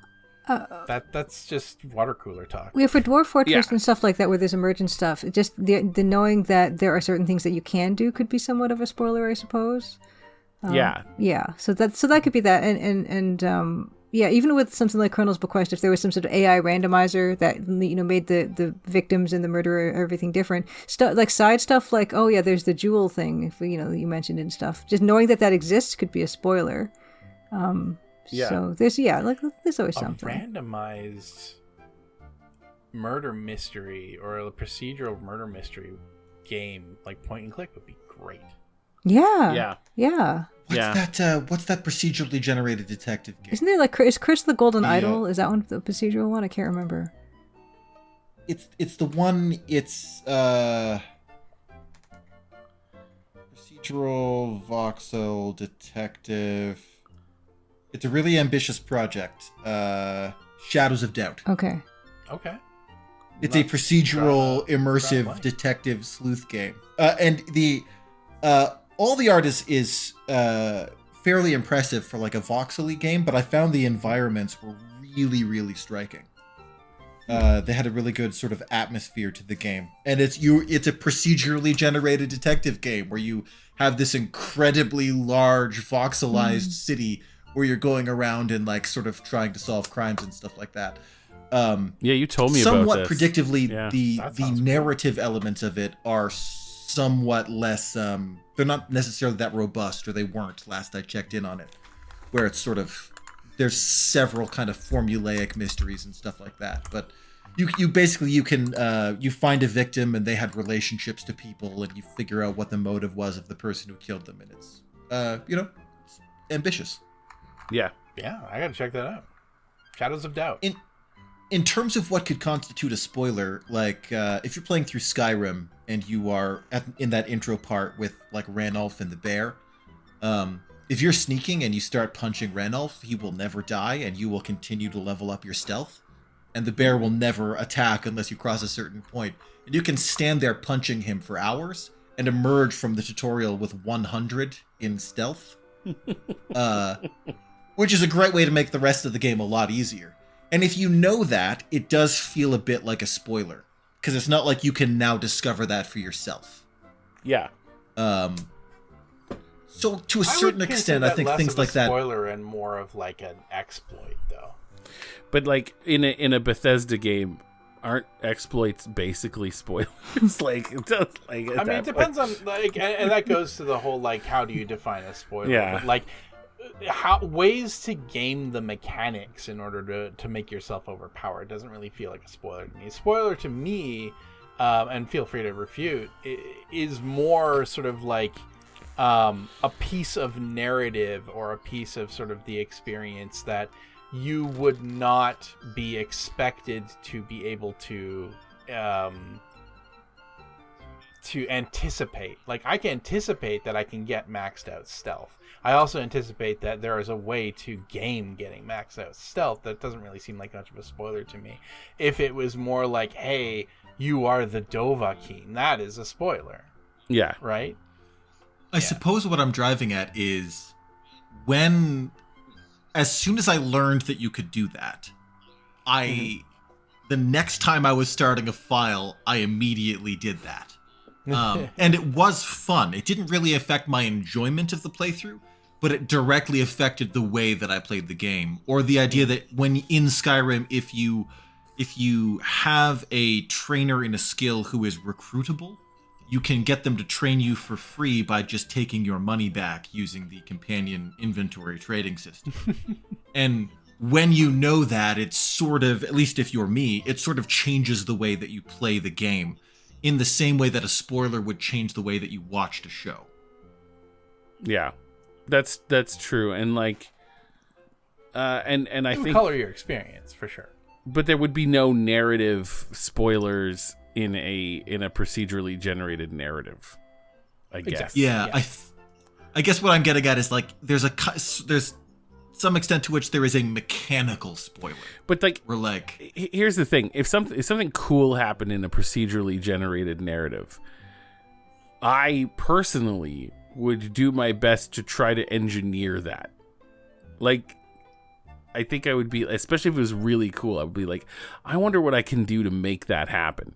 That's just water cooler talk. Yeah, for Dwarf Fortress Yeah. and stuff like that, where there's emergent stuff, just the knowing that there are certain things that you can do could be somewhat of a spoiler, I suppose. Yeah. So that could be that, and yeah, even with something like Colonel's Bequest, if there was some sort of AI randomizer that made the victims and the murderer everything different, stuff like side stuff like, oh yeah, there's the jewel thing, if you mentioned and stuff. Just knowing that exists could be a spoiler. Yeah. So there's always A something. randomized murder mystery or a procedural murder mystery game like point and click would be great. Yeah. What's that procedurally generated detective game? Isn't there is Chris the Golden Yeah. Idol? Is that one the procedural one? I can't remember. It's the one. It's procedural voxel detective. It's a really ambitious project. Shadows of Doubt. Okay. Okay. It's a procedural, try immersive it. detective sleuth game, and the all the art is fairly impressive for like a voxely game. But I found the environments were really, really striking. They had a really good sort of atmosphere to the game, and it's a procedurally generated detective game where you have this incredibly large voxelized city where you're going around and like sort of trying to solve crimes and stuff like that. Yeah, you told me somewhat about this. predictively, Yeah. the narrative elements of it are somewhat less. They're not necessarily that robust, or they weren't last I checked in on it. Where it's sort of there's several kind of formulaic mysteries and stuff like that, but. You basically you can you find a victim and they had relationships to people and you figure out what the motive was of the person who killed them, and it's it's ambitious. Yeah. Yeah, I gotta check that out. Shadows of Doubt. In terms of what could constitute a spoiler, like if you're playing through Skyrim and you are in that intro part with like Ranulf and the bear, if you're sneaking and you start punching Ranulf, he will never die and you will continue to level up your stealth. And the bear will never attack unless you cross a certain point. And you can stand there punching him for hours and emerge from the tutorial with 100 in stealth. Which is a great way to make the rest of the game a lot easier. And if you know that, it does feel a bit like a spoiler. Because it's not like you can now discover that for yourself. Yeah. So to a certain extent, I think things like that... spoiler and more of like an exploit, though. But like in a Bethesda game, aren't exploits basically spoilers? like it does. Like I mean, it depends on like, and that goes to the whole like, how do you define a spoiler? Yeah. But, like, how ways to game the mechanics in order to make yourself overpowered doesn't really feel like a spoiler to me. A spoiler to me, and feel free to refute, is more sort of like a piece of narrative or a piece of sort of the experience that you would not be expected to be able to anticipate. Like, I can anticipate that I can get maxed out stealth. I also anticipate that there is a way to game getting maxed out stealth. That doesn't really seem like much of a spoiler to me. If it was more like, hey, you are the Dovahkiin, that is a spoiler. Yeah. Right? I suppose what I'm driving at is as soon as I learned that you could do that, the next time I was starting a file, I immediately did that. And it was fun. It didn't really affect my enjoyment of the playthrough, but it directly affected the way that I played the game. Or the idea that when in Skyrim, if you have a trainer in a skill who is recruitable, you can get them to train you for free by just taking your money back using the companion inventory trading system. And when you know that, it's sort of, at least if you're me, it sort of changes the way that you play the game in the same way that a spoiler would change the way that you watched a show. Yeah, that's true. And like, and I think color your experience for sure. But there would be no narrative spoilers in a procedurally generated narrative, I guess. Exactly. Yeah. I guess what I'm getting at is like there's some extent to which there is a mechanical spoiler. But like, we're like, here's the thing: if something cool happened in a procedurally generated narrative, I personally would do my best to try to engineer that. Like, I think I would be, especially if it was really cool, I would be like, I wonder what I can do to make that happen.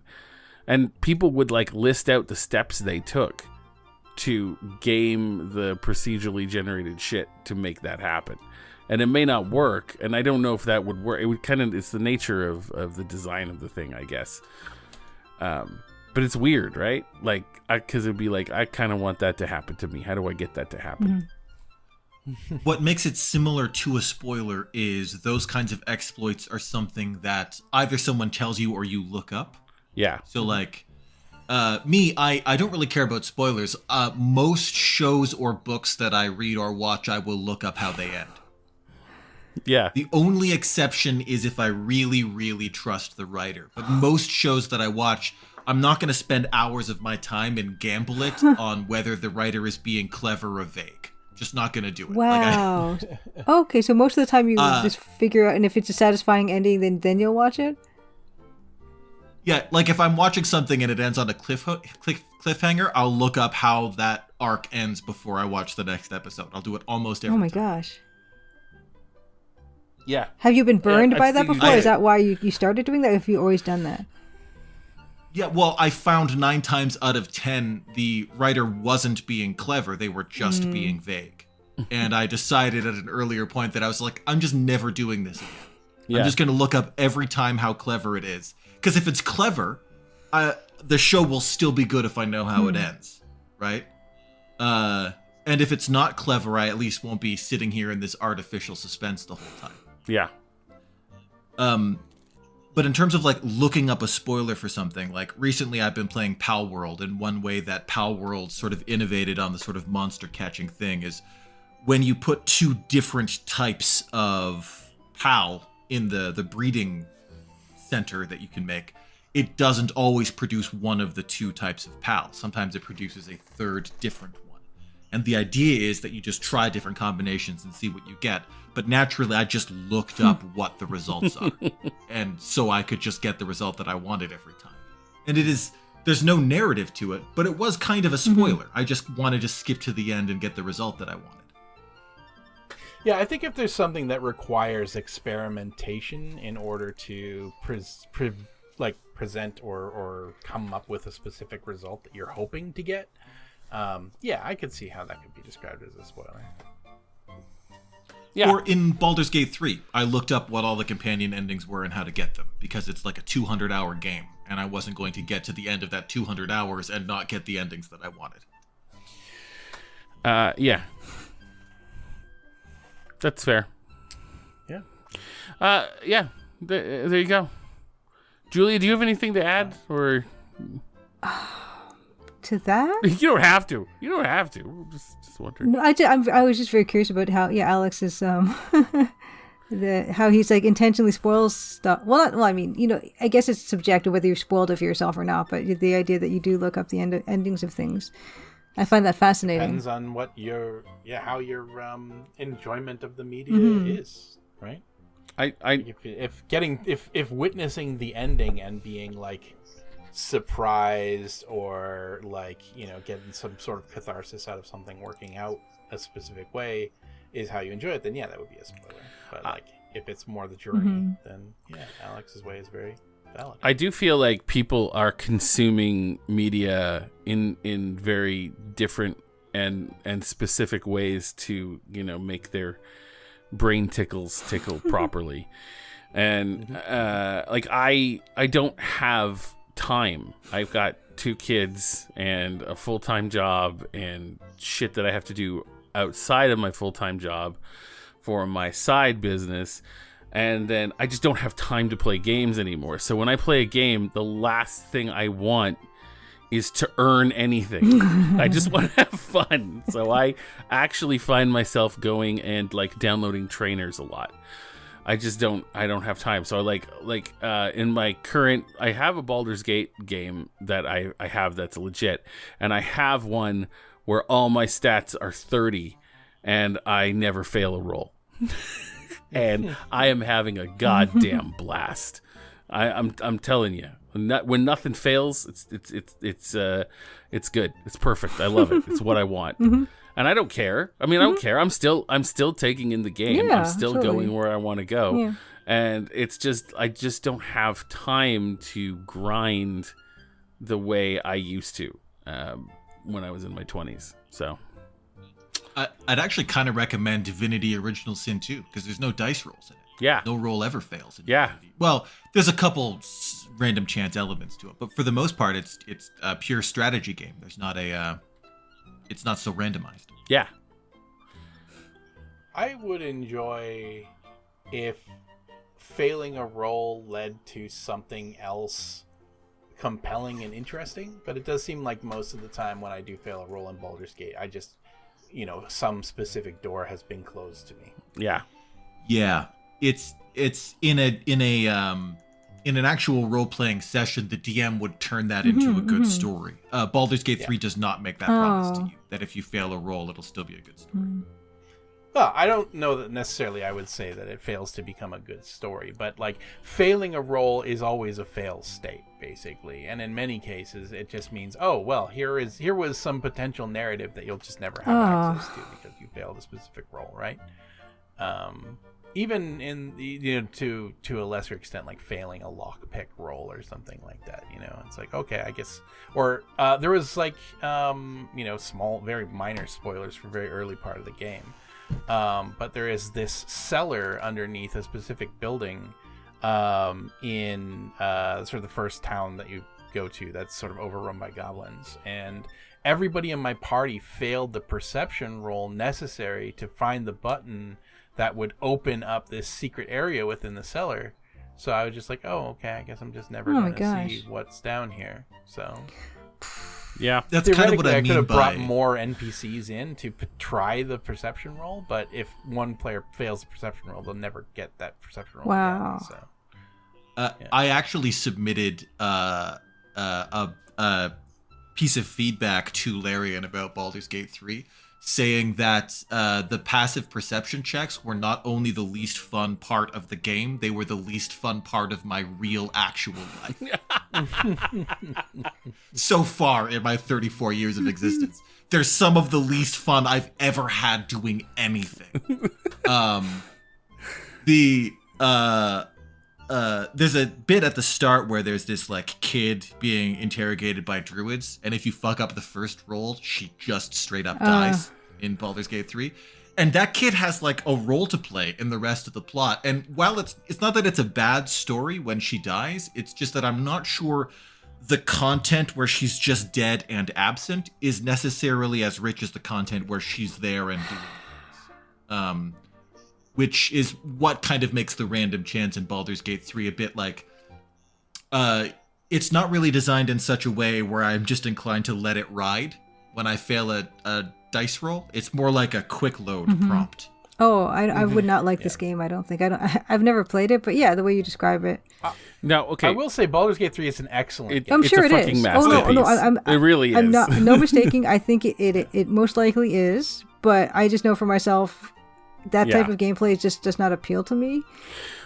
And people would like list out the steps they took to game the procedurally generated shit to make that happen. And it may not work, and I don't know if that would work. It would kind of, it's the nature of the design of the thing, I guess. But it's weird, right? Like, because it'd be like, I kind of want that to happen to me. How do I get that to happen? Mm-hmm. What makes it similar to a spoiler is those kinds of exploits are something that either someone tells you or you look up. Yeah. So like, I don't really care about spoilers. Most shows or books that I read or watch, I will look up how they end. Yeah. The only exception is if I really, really trust the writer. But most shows that I watch, I'm not going to spend hours of my time and gamble it on whether the writer is being clever or vague. Just not going to do it. Wow. Okay, so most of the time you just figure out, and if it's a satisfying ending, then you'll watch it? Yeah, like if I'm watching something and it ends on a cliffhanger, I'll look up how that arc ends before I watch the next episode. I'll do it almost every time. Oh my gosh. Yeah. Have you been burned Yeah, by I've that seen- before? Is that why you started doing that, or have you always done that? Yeah, well, I found 9 times out of 10 the writer wasn't being clever, they were just being vague. And I decided at an earlier point that I was like, I'm just never doing this again. Yeah. I'm just going to look up every time how clever it is. Because if it's clever, the show will still be good if I know how it ends, right? And if it's not clever, I at least won't be sitting here in this artificial suspense the whole time. Yeah. But in terms of like looking up a spoiler for something, like recently I've been playing Pal World, and one way that Pal World sort of innovated on the sort of monster catching thing is when you put 2 different types of Pal in the breeding center that you can make, it doesn't always produce one of the 2 types of Pal. Sometimes it produces a third different one. And the idea is that you just try different combinations and see what you get. But naturally, I just looked up what the results are. And so I could just get the result that I wanted every time. And there's no narrative to it, but it was kind of a spoiler. I just wanted to skip to the end and get the result that I wanted. Yeah, I think if there's something that requires experimentation in order to present or come up with a specific result that you're hoping to get, yeah, I could see how that could be described as a spoiler. Yeah. Or in Baldur's Gate 3, I looked up what all the companion endings were and how to get them, because it's like a 200-hour game, and I wasn't going to get to the end of that 200 hours and not get the endings that I wanted. Yeah. That's fair. Yeah. Yeah. There you go. Julia, do you have anything to add, or To that? you don't have to? You don't have to. Just wondering. No, I was just very curious about how Alex is how he's like intentionally spoils stuff. I mean, I guess it's subjective whether you've spoiled it for yourself or not. But the idea that you do look up the endings of things, I find that fascinating. Depends on what how your enjoyment of the media is, right? If witnessing the ending and being like surprised or like getting some sort of catharsis out of something working out a specific way is how you enjoy it, then yeah, that would be a spoiler. But like if it's more the journey, then yeah, Alex's way is very valid. I do feel like people are consuming media in very different and specific ways to, make their brain tickle properly. And like I don't have time. I've got 2 kids and a full-time job and shit that I have to do outside of my full-time job for my side business. And then I just don't have time to play games anymore. So when I play a game, the last thing I want is to earn anything. I just want to have fun. So I actually find myself going and like downloading trainers a lot. I don't have time. So in my current, I have a Baldur's Gate game that I have that's legit. And I have one where all my stats are 30 and I never fail a roll. And I am having a goddamn blast. I'm telling you, when nothing fails, it's good. It's perfect. I love it. It's what I want. And I don't care. I mean, I don't care. I'm still taking in the game. Yeah, I'm still totally. going where I want to go. Yeah. And it's just, I just don't have time to grind the way I used to when I was in my 20s. So I'd actually kind of recommend Divinity Original Sin 2 because there's no dice rolls in it. yeah, No roll ever fails. In Yeah. Divinity. Well, there's a couple random chance elements to it, but for the most part, it's a pure strategy game. There's not it's not so randomized. yeah. I would enjoy if failing a roll led to something else compelling and interesting, but it does seem like most of the time when I do fail a roll in Baldur's Gate, I just, some specific door has been closed to me. Yeah. Yeah, it's in an actual role-playing session, the DM would turn that into a good story. Baldur's Gate 3 does not make that promise to you, that if you fail a roll, it'll still be a good story. Well, I don't know that necessarily I would say that it fails to become a good story, but like failing a roll is always a fail state, basically. And in many cases, it just means, oh, well, here was some potential narrative that you'll just never have access to because you failed a specific roll, right? Even in to a lesser extent, like failing a lockpick roll or something like that, it's like, okay, I guess. Or there was like, small, very minor spoilers for very early part of the game. But there is this cellar underneath a specific building in sort of the first town that you go to that's sort of overrun by goblins. And everybody in my party failed the perception roll necessary to find the button that would open up this secret area within the cellar. So I was just like, oh, okay, I guess I'm just never going to see what's down here. So... Yeah, that's kind of what I could mean have by brought more NPCs in to try the perception roll, but if one player fails the perception roll, they'll never get that perception roll again. So, I actually submitted a piece of feedback to Larian about Baldur's Gate 3, saying that the passive perception checks were not only the least fun part of the game, they were the least fun part of my real actual life. So far in my 34 years of existence, they're some of the least fun I've ever had doing anything. There's a bit at the start where there's this like kid being interrogated by druids, and if you fuck up the first roll, she just straight up dies in Baldur's Gate 3. And that kid has like a role to play in the rest of the plot. And while it's not that it's a bad story when she dies, it's just that I'm not sure the content where she's just dead and absent is necessarily as rich as the content where she's there and doing things. Which is what kind of makes the random chance in Baldur's Gate 3 a bit like, it's not really designed in such a way where I'm just inclined to let it ride when I fail a dice roll. It's more like a quick load prompt. Oh, I would not like this game. I don't think. I've never played it, but yeah, the way you describe it. No, okay. I will say Baldur's Gate 3 is an excellent game. I'm sure it's a it fucking is. masterpiece. It really is. I'm not no mistaking. I think it most likely is, but I just know for myself that type of gameplay just does not appeal to me.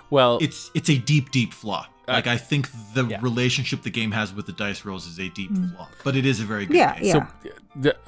Well, it's a deep flaw. Like I think the relationship the game has with the dice rolls is a deep flaw, but it is a very good game. Yeah. So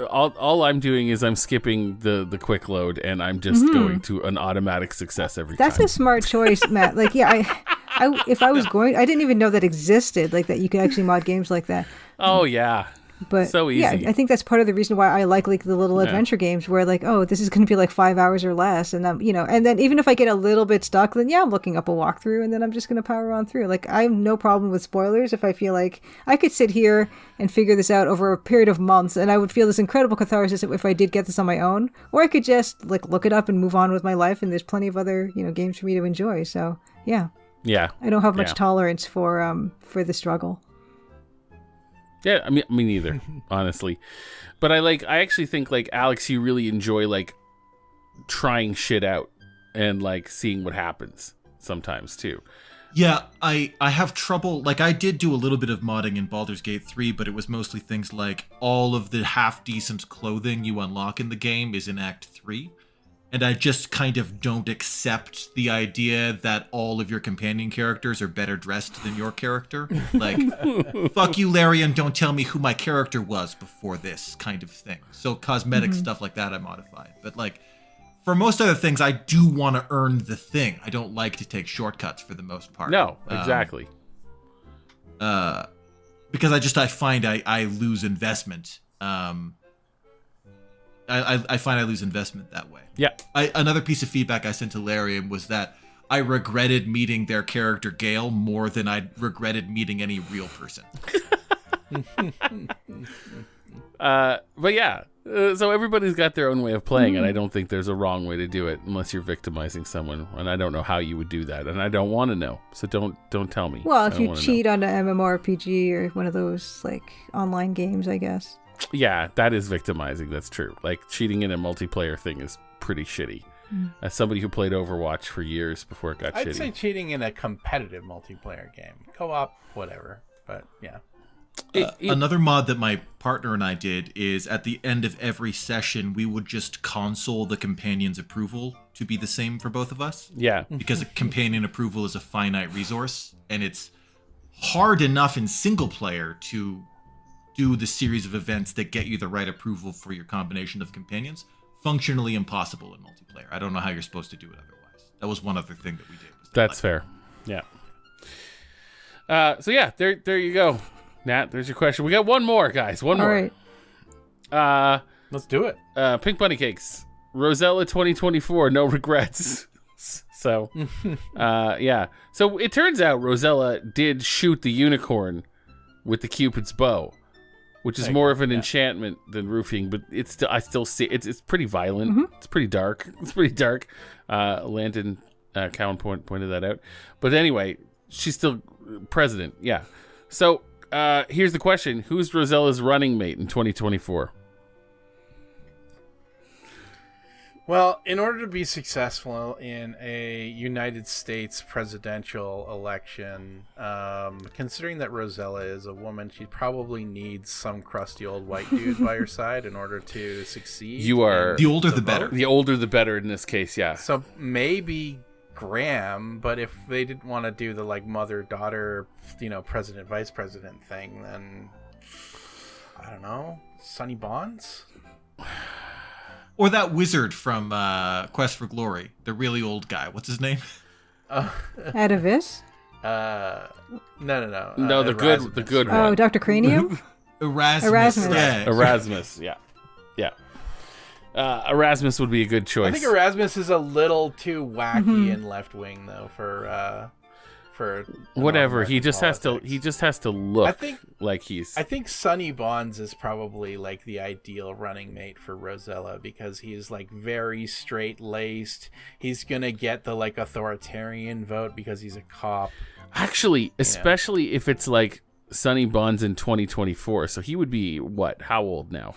All I'm doing is I'm skipping the quick load, and I'm just going to an automatic success every time. That's a smart choice, Matt. Like, yeah, I if I was going, I didn't even know that existed, like that you could actually mod games like that. Oh yeah. But so easy. Yeah, I think that's part of the reason why I like the little adventure games where like, oh, this is going to be like 5 hours or less. And I'm, and then even if I get a little bit stuck, then I'm looking up a walkthrough and then I'm just going to power on through. Like I have no problem with spoilers if I feel like I could sit here and figure this out over a period of months and I would feel this incredible catharsis if I did get this on my own, or I could just like look it up and move on with my life. And there's plenty of other, games for me to enjoy. So yeah. Yeah. I don't have much tolerance for the struggle. Yeah, I mean, me neither, honestly. But I actually think like Alex, you really enjoy like trying shit out and like seeing what happens sometimes too. Yeah, I have trouble. Like I did do a little bit of modding in Baldur's Gate 3, but it was mostly things like all of the half decent clothing you unlock in the game is in Act 3. And I just kind of don't accept the idea that all of your companion characters are better dressed than your character. Like, fuck you, Larry, and don't tell me who my character was before this kind of thing. So cosmetic stuff like that I modify. But like, for most other things, I do want to earn the thing. I don't like to take shortcuts for the most part. No, exactly. Because I find I lose investment. I find I lose investment that way. Yeah. Another piece of feedback I sent to Larry was that I regretted meeting their character Gale more than I regretted meeting any real person. But yeah, so everybody's got their own way of playing, and I don't think there's a wrong way to do it unless you're victimizing someone, and I don't know how you would do that, and I don't want to know, so don't tell me. Well, if you cheat on an MMORPG or one of those like online games, I guess. Yeah, that is victimizing. That's true. Like cheating in a multiplayer thing is pretty shitty. As somebody who played Overwatch for years before it got shitty. I'd say cheating in a competitive multiplayer game, co-op, whatever. But yeah. Another mod that my partner and I did is at the end of every session, we would just console the companion's approval to be the same for both of us. Yeah. Because a companion approval is a finite resource, and it's hard enough in single player to do the series of events that get you the right approval for your combination of companions. Functionally impossible in multiplayer. I don't know how you're supposed to do it otherwise. That was one other thing that we did. That's fair. Yeah. So yeah, there you go. Nat, there's your question. We got one more, guys. One more. All right. Let's do it. Pink Bunny Cakes. Rosella 2024, no regrets. So, yeah. So it turns out Rosella did shoot the unicorn with the Cupid's bow, which is more of an enchantment than roofing, but I still see it's pretty violent. It's pretty dark. Landon Cowan pointed that out. But anyway, she's still president. Yeah. So here's the question: who's Rosella's running mate in 2024? Well, in order to be successful in a United States presidential election, considering that Rosella is a woman, she probably needs some crusty old white dude by her side in order to succeed. You are the older the better. The older the better in this case, yeah. So maybe Graham, but if they didn't want to do the like mother-daughter, president vice president thing, then I don't know, Sonny Bonds. Or that wizard from Quest for Glory, the really old guy. What's his name? Atavis? No. No, the good one. Oh, Dr. Cranium? Erasmus. Yeah. Erasmus, yeah. Erasmus would be a good choice. I think Erasmus is a little too wacky and left wing though for whatever. He just politics. has to look like he's. I think Sonny Bonds is probably like the ideal running mate for Rosella because he's like very straight laced. He's gonna get the like authoritarian vote because he's a cop. Actually, especially if it's like Sonny Bonds in 2024, so he would be what? How old now?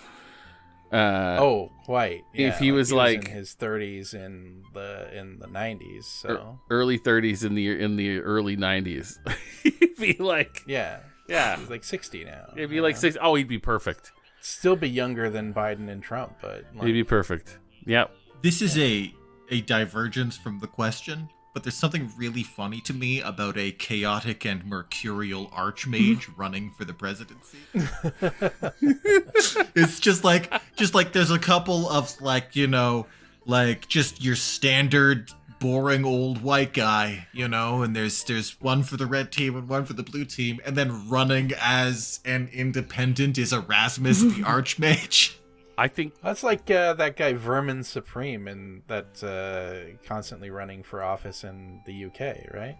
Quite. Yeah, if he was like in his 30s in the 90s, so early 30s in the early 90s, he'd be like yeah. He's like 60 now. He'd be like 60. Oh, he'd be perfect. Still be younger than Biden and Trump, but he'd be perfect. Yep. This is a divergence from the question, but there's something really funny to me about a chaotic and mercurial archmage running for the presidency. It's just like there's a couple of like, you know, like just your standard boring old white guy, you know, and there's one for the red team and one for the blue team, and then running as an independent is Erasmus the Archmage. I think That's like that guy Vermin Supreme and that constantly running for office in the UK, right?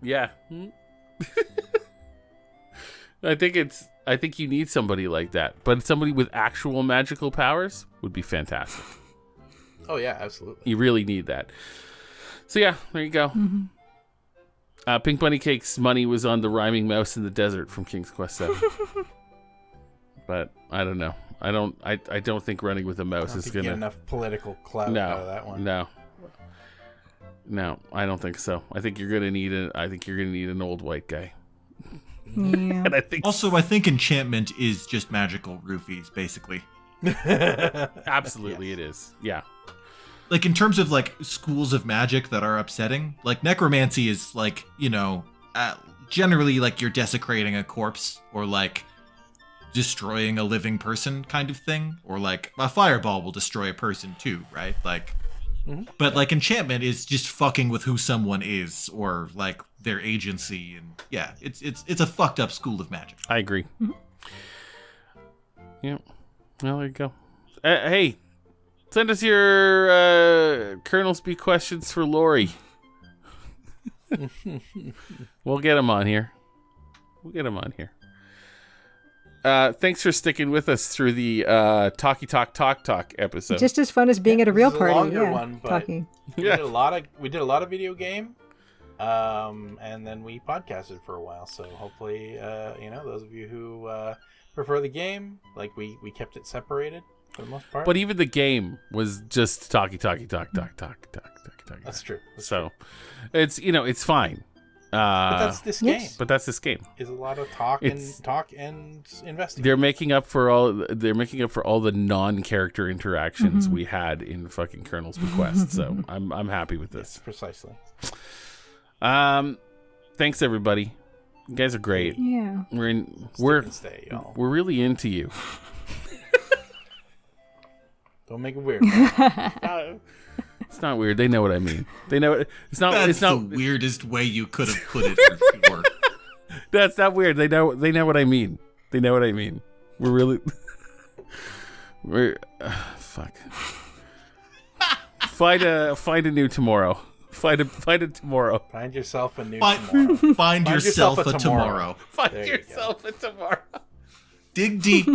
yeah. I think you need somebody like that, but somebody with actual magical powers would be fantastic. Oh yeah, absolutely. You really need that. So yeah, there you go. Pink Bunny Cake's money was on the rhyming mouse in the desert from King's Quest 7. But I don't know. I don't think running with a mouse is Get gonna enough political clout out of that one. No, I don't think so. I think you're gonna need an old white guy. Yeah. And I think Also, I think enchantment is just magical roofies, basically. absolutely it is. Yeah. Like, in terms of, like, schools of magic that are upsetting, like, necromancy is, like, you know, generally, like, you're desecrating a corpse, or, like, destroying a living person kind of thing, or, like, a fireball will destroy a person, too, right? Like, but, like, enchantment is just fucking with who someone is, or, like, their agency, and, yeah, it's a fucked up school of magic. I agree. Yeah. Well, there you go. Hey, send us your Colonel's Bequestions for Laur-y. We'll get him on here. Thanks for sticking with us through the Talky Talk episode. Just as fun as being at a real This is party. longer Yeah, one, but talking. we did a lot of video game, and then we podcasted for a while. So hopefully, those of you who prefer the game, like we kept it separated for the most part. But even the game was just talky. That's true. It's it's fine. But that's this game. yes. But that's this game. Is a lot of talk and investigate. They're making up for all the non-character interactions we had in fucking Colonel's Bequest. So I'm happy with this. Precisely. Thanks everybody. You guys are great. Yeah. We're Stay, y'all. we're really into you. Don't make it weird. It's not weird. They know what I mean. They know it's not. That's It's not. the weirdest way you could have put it, for sure. That's not weird. They know what I mean. They know what I mean. We're really. Fuck. Find a new tomorrow. Find a tomorrow. Find yourself a new tomorrow. Find yourself a tomorrow. Find There you yourself a tomorrow. Dig deep.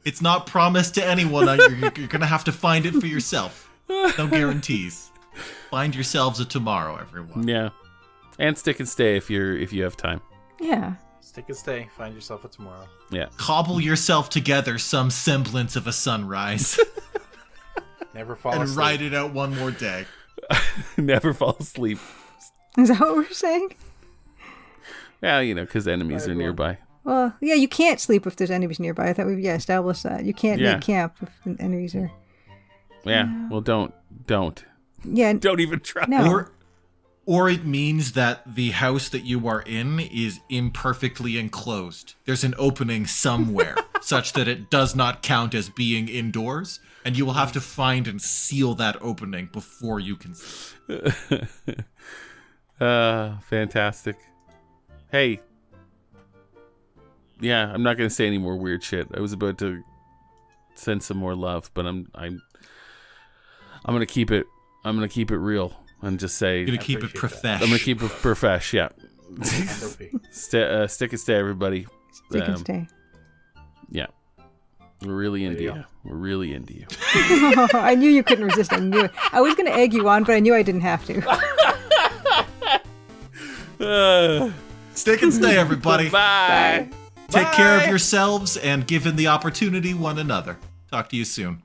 It's not promised to anyone. You're going to have to find it for yourself. No guarantees. Find yourselves a tomorrow, everyone. Yeah, and stick and stay if you have time. Yeah. Stick and stay. Find yourself a tomorrow. Yeah. Cobble yourself together some semblance of a sunrise Never fall and asleep. ride it out one more day. Never fall asleep. Is that what we're saying? Yeah, because enemies are nearby. Well, yeah, you can't sleep if there's enemies nearby. I thought we established that. You can't make camp if the enemies are... Yeah. Well, don't. Yeah. Don't even try. No. Or it means that the house that you are in is imperfectly enclosed. There's an opening somewhere such that it does not count as being indoors, and you will have to find and seal that opening before you can sleep. Fantastic. Hey. Yeah, I'm not gonna say any more weird shit. I was about to send some more love, but I'm gonna keep it. I'm gonna keep it real and just say. You're gonna keep it appreciate profesh. I'm gonna keep it profesh. Yeah. SOP. Stick and stay, everybody. Stick and stay. Yeah. We're really into you you. We're really into you. I knew you couldn't resist. I knew it. I was going to egg you on, but I knew I didn't have to. Stick and stay, everybody. Bye. Take care of yourselves and, given the opportunity, one another. Talk to you soon.